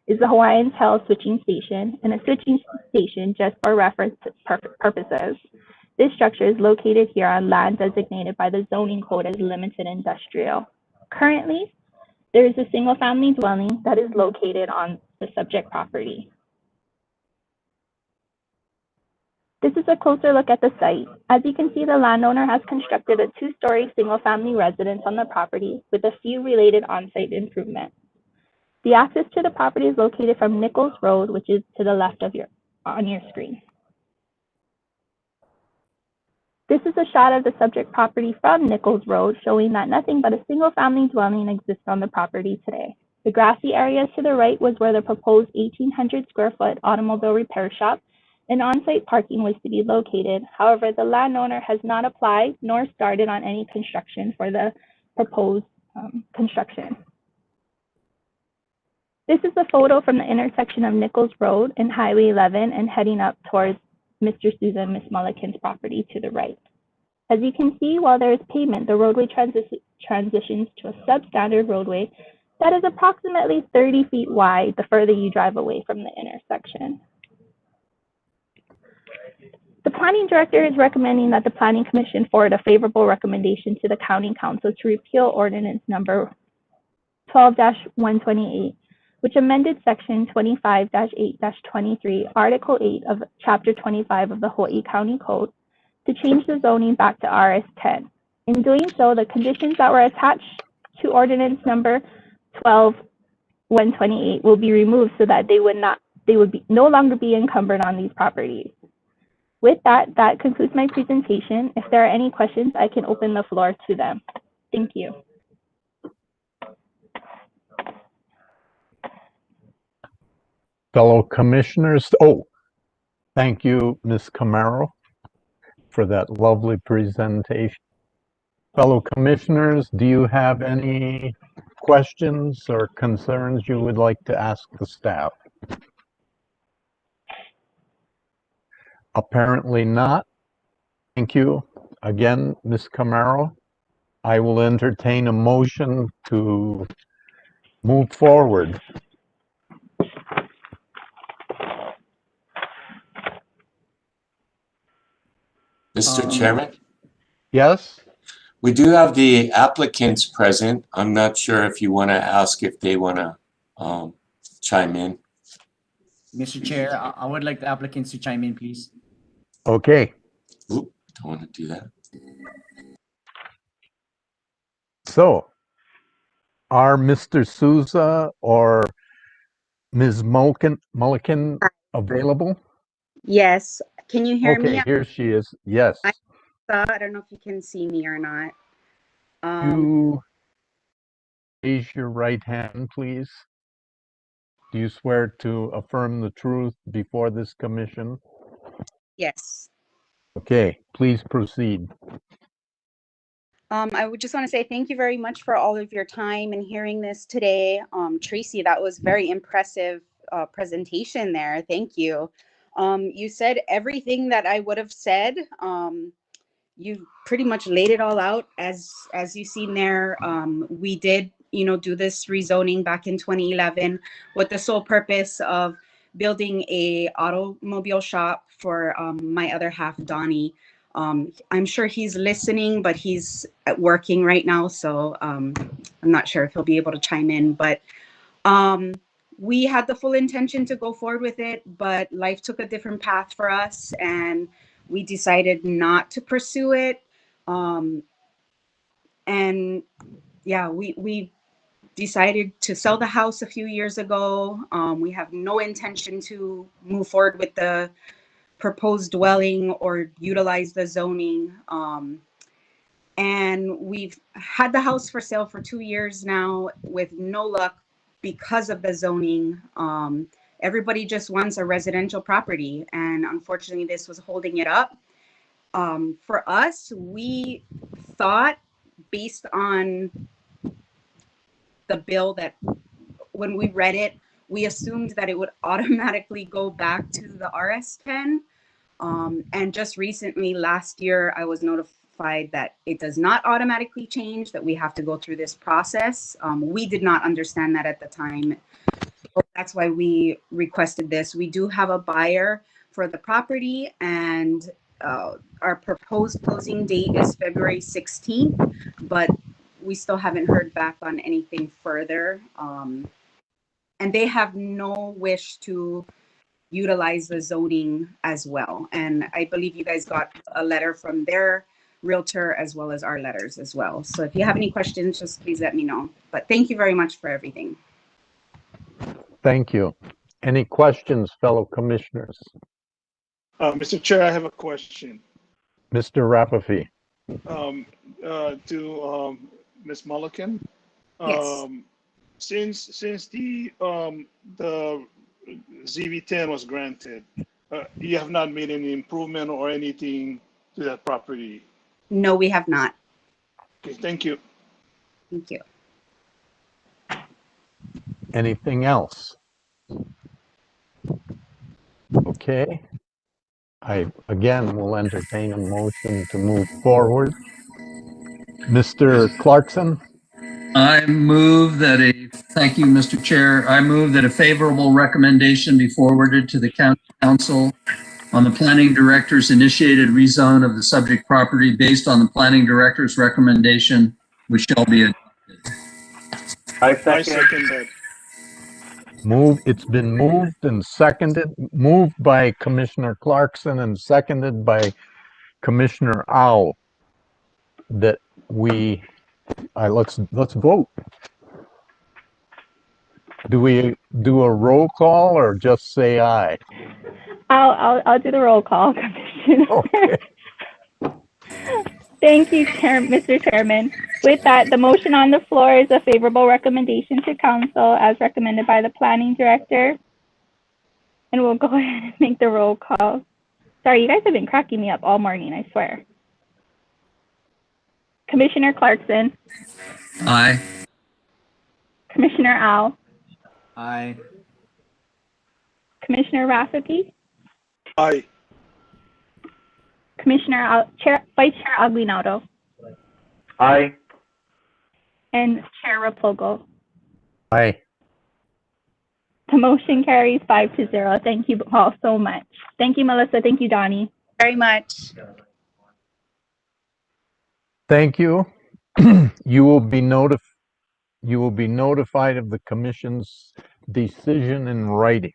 Speaker 16: is the Hawaiian Tail switching station, and a switching station, just for reference purposes. This structure is located here on land designated by the zoning code as limited industrial. Currently, there is a single-family dwelling that is located on the subject property. This is a closer look at the site. As you can see, the landowner has constructed a two-story single-family residence on the property with a few related on-site improvements. The access to the property is located from Nichols Road, which is to the left of on your screen. This is a shot of the subject property from Nichols Road, showing that nothing but a single-family dwelling exists on the property today. The grassy areas to the right was where the proposed 1,800 square foot automobile repair shop and on-site parking was to be located. However, the landowner has not applied nor started on any construction for the proposed construction. This is a photo from the intersection of Nichols Road and Highway 11 and heading up towards Mr. Souza and Ms. Mulliken's property to the right. As you can see, while there is pavement, the roadway transitions to a substandard roadway that is approximately 30 feet wide the further you drive away from the intersection. The Planning Director is recommending that the Planning Commission forward a favorable recommendation to the County Council to repeal Ordinance Number 12-128, which amended Section 25-8-23, Article 8 of Chapter 25 of the Hawaii County Code to change the zoning back to RS10. In doing so, the conditions that were attached to Ordinance Number 12-128 will be removed so that they would no longer be encumbered on these properties. With that, that concludes my presentation. If there are any questions, I can open the floor to them. Thank you.
Speaker 2: Fellow commissioners, thank you, Ms. Camaro, for that lovely presentation. Fellow commissioners, do you have any questions or concerns you would like to ask the staff? Apparently not. Thank you again, Ms. Camaro. I will entertain a motion to move forward.
Speaker 3: Mr. Chairman?
Speaker 2: Yes?
Speaker 3: We do have the applicants present. I'm not sure if you want to ask if they want to chime in.
Speaker 4: Mr. Chair, I would like the applicants to chime in, please.
Speaker 2: Okay.
Speaker 3: Oop, don't want to do that.
Speaker 2: So, are Mr. Souza or Ms. Mulliken available?
Speaker 17: Yes. Can you hear me?
Speaker 2: Okay, here she is. Yes.
Speaker 17: I don't know if you can see me or not.
Speaker 2: You raise your right hand, please. Do you swear to affirm the truth before this commission?
Speaker 17: Yes.
Speaker 2: Okay, please proceed.
Speaker 17: I would just want to say thank you very much for all of your time and hearing this today. Tracy, that was very impressive presentation there. Thank you. You said everything that I would have said. You pretty much laid it all out as you've seen there. We did, do this rezoning back in 2011 with the sole purpose of building a automobile shop for my other half, Donnie. I'm sure he's listening, but he's working right now, so I'm not sure if he'll be able to chime in. But we had the full intention to go forward with it, but life took a different path for us, and we decided not to pursue it. And yeah, we decided to sell the house a few years ago. We have no intention to move forward with the proposed dwelling or utilize the zoning. And we've had the house for sale for 2 years now with no luck because of the zoning. Everybody just wants a residential property, and unfortunately this was holding it up. For us, we thought, based on the bill, that when we read it, we assumed that it would automatically go back to the RS10. And just recently, last year, I was notified that it does not automatically change, that we have to go through this process. We did not understand that at the time. So that's why we requested this. We do have a buyer for the property, and our proposed closing date is February 16th, but we still haven't heard back on anything further. And they have no wish to utilize the zoning as well. And I believe you guys got a letter from their realtor as well as our letters as well. So if you have any questions, just please let me know. But thank you very much for everything.
Speaker 2: Thank you. Any questions, fellow commissioners?
Speaker 14: Mr. Chair, I have a question.
Speaker 2: Mr. Rapafi.
Speaker 14: To Ms. Mulliken.
Speaker 17: Yes.
Speaker 14: Since the ZV10 was granted, you have not made any improvement or anything to that property?
Speaker 17: No, we have not.
Speaker 14: Okay, thank you.
Speaker 17: Thank you.
Speaker 2: Anything else? Okay. I, again, will entertain a motion to move forward. Mr. Clarkson?
Speaker 8: I move that thank you, Mr. Chair. I move that a favorable recommendation be forwarded to the county council on the planning director's initiated rezone of the subject property based on the planning director's recommendation, which shall be adopted.
Speaker 15: I
Speaker 14: I
Speaker 15: second.
Speaker 14: second that.
Speaker 2: It's been moved and seconded, moved by Commissioner Clarkson and seconded by Commissioner Au, that we, let's vote. Do we do a roll call or just say aye?
Speaker 16: I'll do the roll call, Commissioner.
Speaker 2: Okay.
Speaker 16: Thank you, Mr. Chairman. With that, the motion on the floor is a favorable recommendation to council as recommended by the planning director. And we'll go ahead and make the roll call. Sorry, you guys have been cracking me up all morning, I swear. Commissioner Clarkson.
Speaker 8: Aye.
Speaker 16: Commissioner Au.
Speaker 4: Aye.
Speaker 16: Commissioner Rafferty.
Speaker 14: Aye.
Speaker 16: Commissioner Vice Chair Aguinaldo.
Speaker 15: Aye.
Speaker 16: And Chair Raplogo.
Speaker 2: Aye.
Speaker 16: The motion carries 5-0. Thank you all so much. Thank you, Melissa. Thank you, Donnie.
Speaker 17: Very much.
Speaker 2: Thank you. You will be notified of the commission's decision in writing.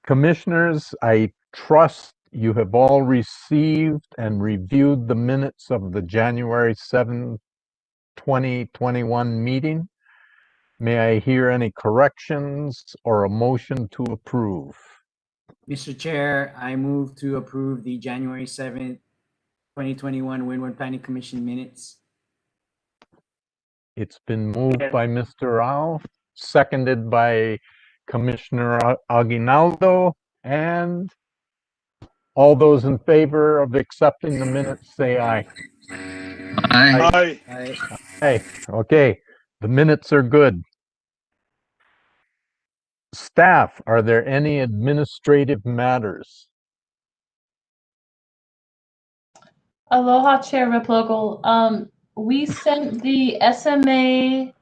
Speaker 2: Commissioners, I trust you have all received and reviewed the minutes of the January 7, 2021 meeting. May I hear any corrections or a motion to approve?
Speaker 4: Mr. Chair, I move to approve the January 7th, 2021 Windward Planning Commission minutes.
Speaker 2: It's been moved by Mr. Au, seconded by Commissioner Aguinaldo, and all those in favor of accepting the minutes say aye.
Speaker 8: Aye.
Speaker 14: Aye.
Speaker 2: Aye. Okay, the minutes are good. Staff, are there any administrative matters?
Speaker 6: Aloha, Chair Replogle. We sent the SMA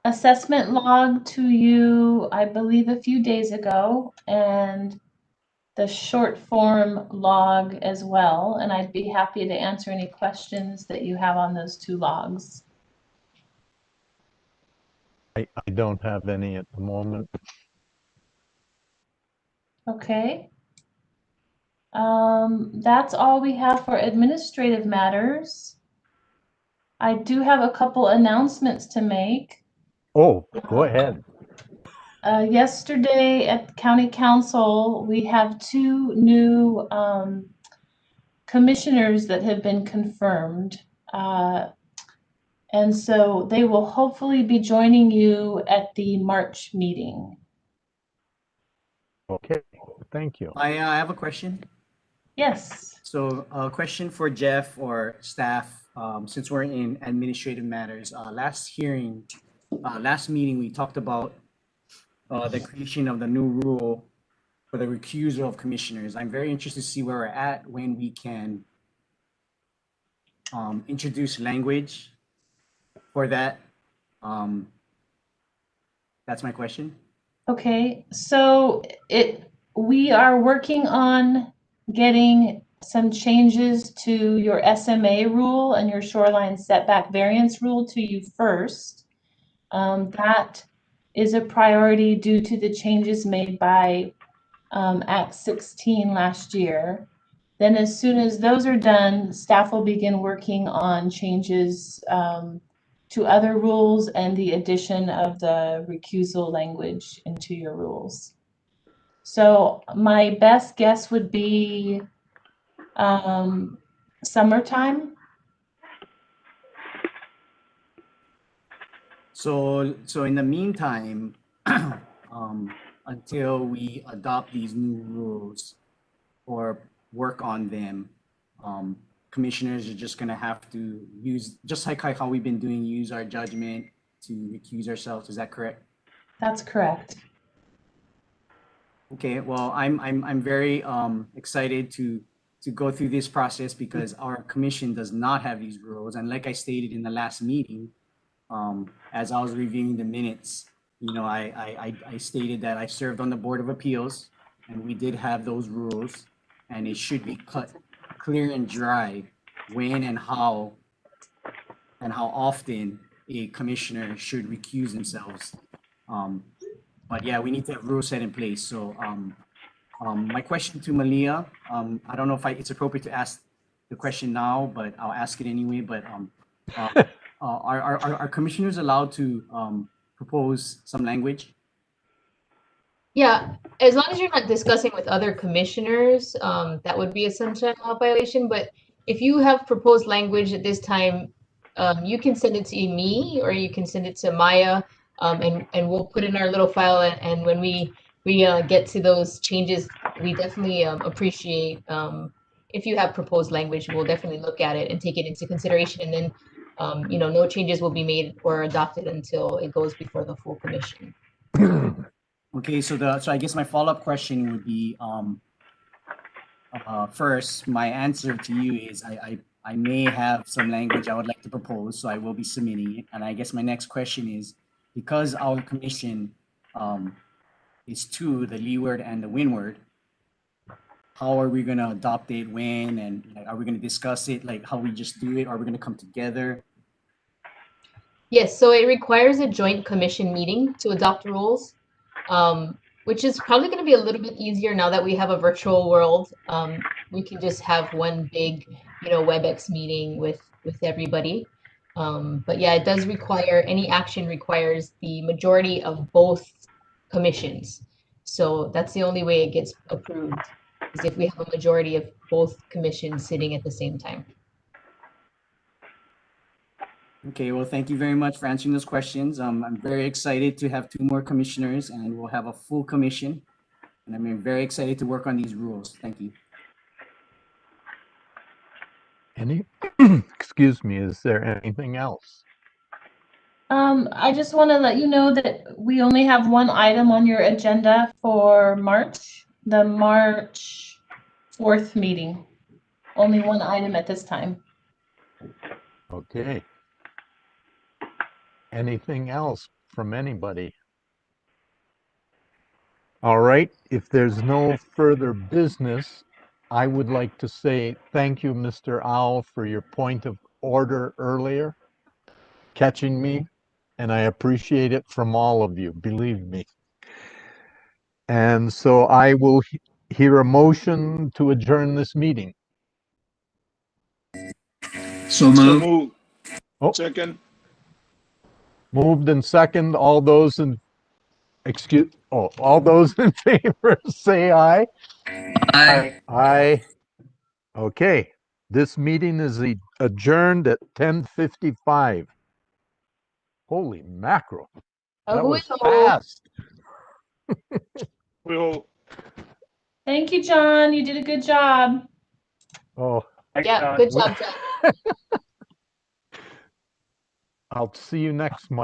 Speaker 6: assessment log to you, I believe, a few days ago, and the short form log as well. And I'd be happy to answer any questions that you have on those two logs.
Speaker 2: I don't have any at the moment.
Speaker 6: Okay. That's all we have for administrative matters. I do have a couple announcements to make.
Speaker 2: Oh, go ahead.
Speaker 6: Yesterday at County Council, we have two new commissioners that have been confirmed. And so they will hopefully be joining you at the March meeting.
Speaker 2: Okay, thank you.
Speaker 4: I have a question.
Speaker 6: Yes.
Speaker 4: So a question for Jeff or staff, since we're in administrative matters. Last meeting, we talked about the creation of the new rule for the recusal of commissioners. I'm very interested to see where we're at when we can introduce language for that. That's my question.
Speaker 6: Okay, so we are working on getting some changes to your SMA rule and your shoreline setback variance rule to you first. That is a priority due to the changes made by Act 16 last year. Then as soon as those are done, staff will begin working on changes to other rules and the addition of the recusal language into your rules. So my best guess would be summertime.
Speaker 4: So in the meantime, until we adopt these new rules or work on them, commissioners are just gonna have to use, just like how we've been doing, use our judgment to recuse ourselves. Is that correct?
Speaker 6: That's correct.
Speaker 4: Okay, well, I'm very excited to go through this process because our commission does not have these rules. And like I stated in the last meeting, as I was reviewing the minutes, you know, I stated that I served on the Board of Appeals and we did have those rules, and it should be cut clear and dry when and how often a commissioner should recuse themselves. But yeah, we need to have rules set in place. So my question to Malia, I don't know if it's appropriate to ask the question now, but I'll ask it anyway. But are commissioners allowed to propose some language?
Speaker 1: Yeah, as long as you're not discussing with other commissioners, that would be a sunshine law violation. But if you have proposed language at this time, you can send it to me or you can send it to Maya, and we'll put in our little file. And when we get to those changes, we definitely appreciate if you have proposed language. We'll definitely look at it and take it into consideration. And then, you know, no changes will be made or adopted until it goes before the full commission.
Speaker 4: Okay, so I guess my follow-up question would be, first, my answer to you is I may have some language I would like to propose, so I will be submitting it. And I guess my next question is, because our commission is to the Leeward and the Windward, how are we gonna adopt it, when, and like, are we gonna discuss it, like how we just do it? Are we gonna come together?
Speaker 1: Yes, so it requires a joint commission meeting to adopt rules, which is probably going to be a little bit easier now that we have a virtual world. We can just have one big, you know, WebEx meeting with everybody. But yeah, it does require, any action requires the majority of both commissions. So that's the only way it gets approved, is if we have a majority of both commissions sitting at the same time.
Speaker 4: Okay, well, thank you very much for answering those questions. I'm very excited to have 2 more commissioners and we'll have a full commission. And I'm very excited to work on these rules. Thank you.
Speaker 2: Excuse me, is there anything else?
Speaker 6: I just want to let you know that we only have one item on your agenda for March, the March 4th meeting. Only one item at this time.
Speaker 2: Okay. Anything else from anybody? All right, if there's no further business, I would like to say thank you, Mr. Owl, for your point of order earlier, catching me, and I appreciate it from all of you, believe me. And so I will hear a motion to adjourn this meeting.
Speaker 8: So moved.
Speaker 14: Moved.
Speaker 2: Oh.
Speaker 14: Second.
Speaker 2: Moved and second, all those in favor say aye.
Speaker 8: Aye.
Speaker 2: Aye. Okay, this meeting is adjourned at 10:55. Holy mackerel, that was fast.
Speaker 6: Thank you, John. You did a good job.
Speaker 2: Oh,
Speaker 1: yeah, good job, John.
Speaker 2: I'll see you next month.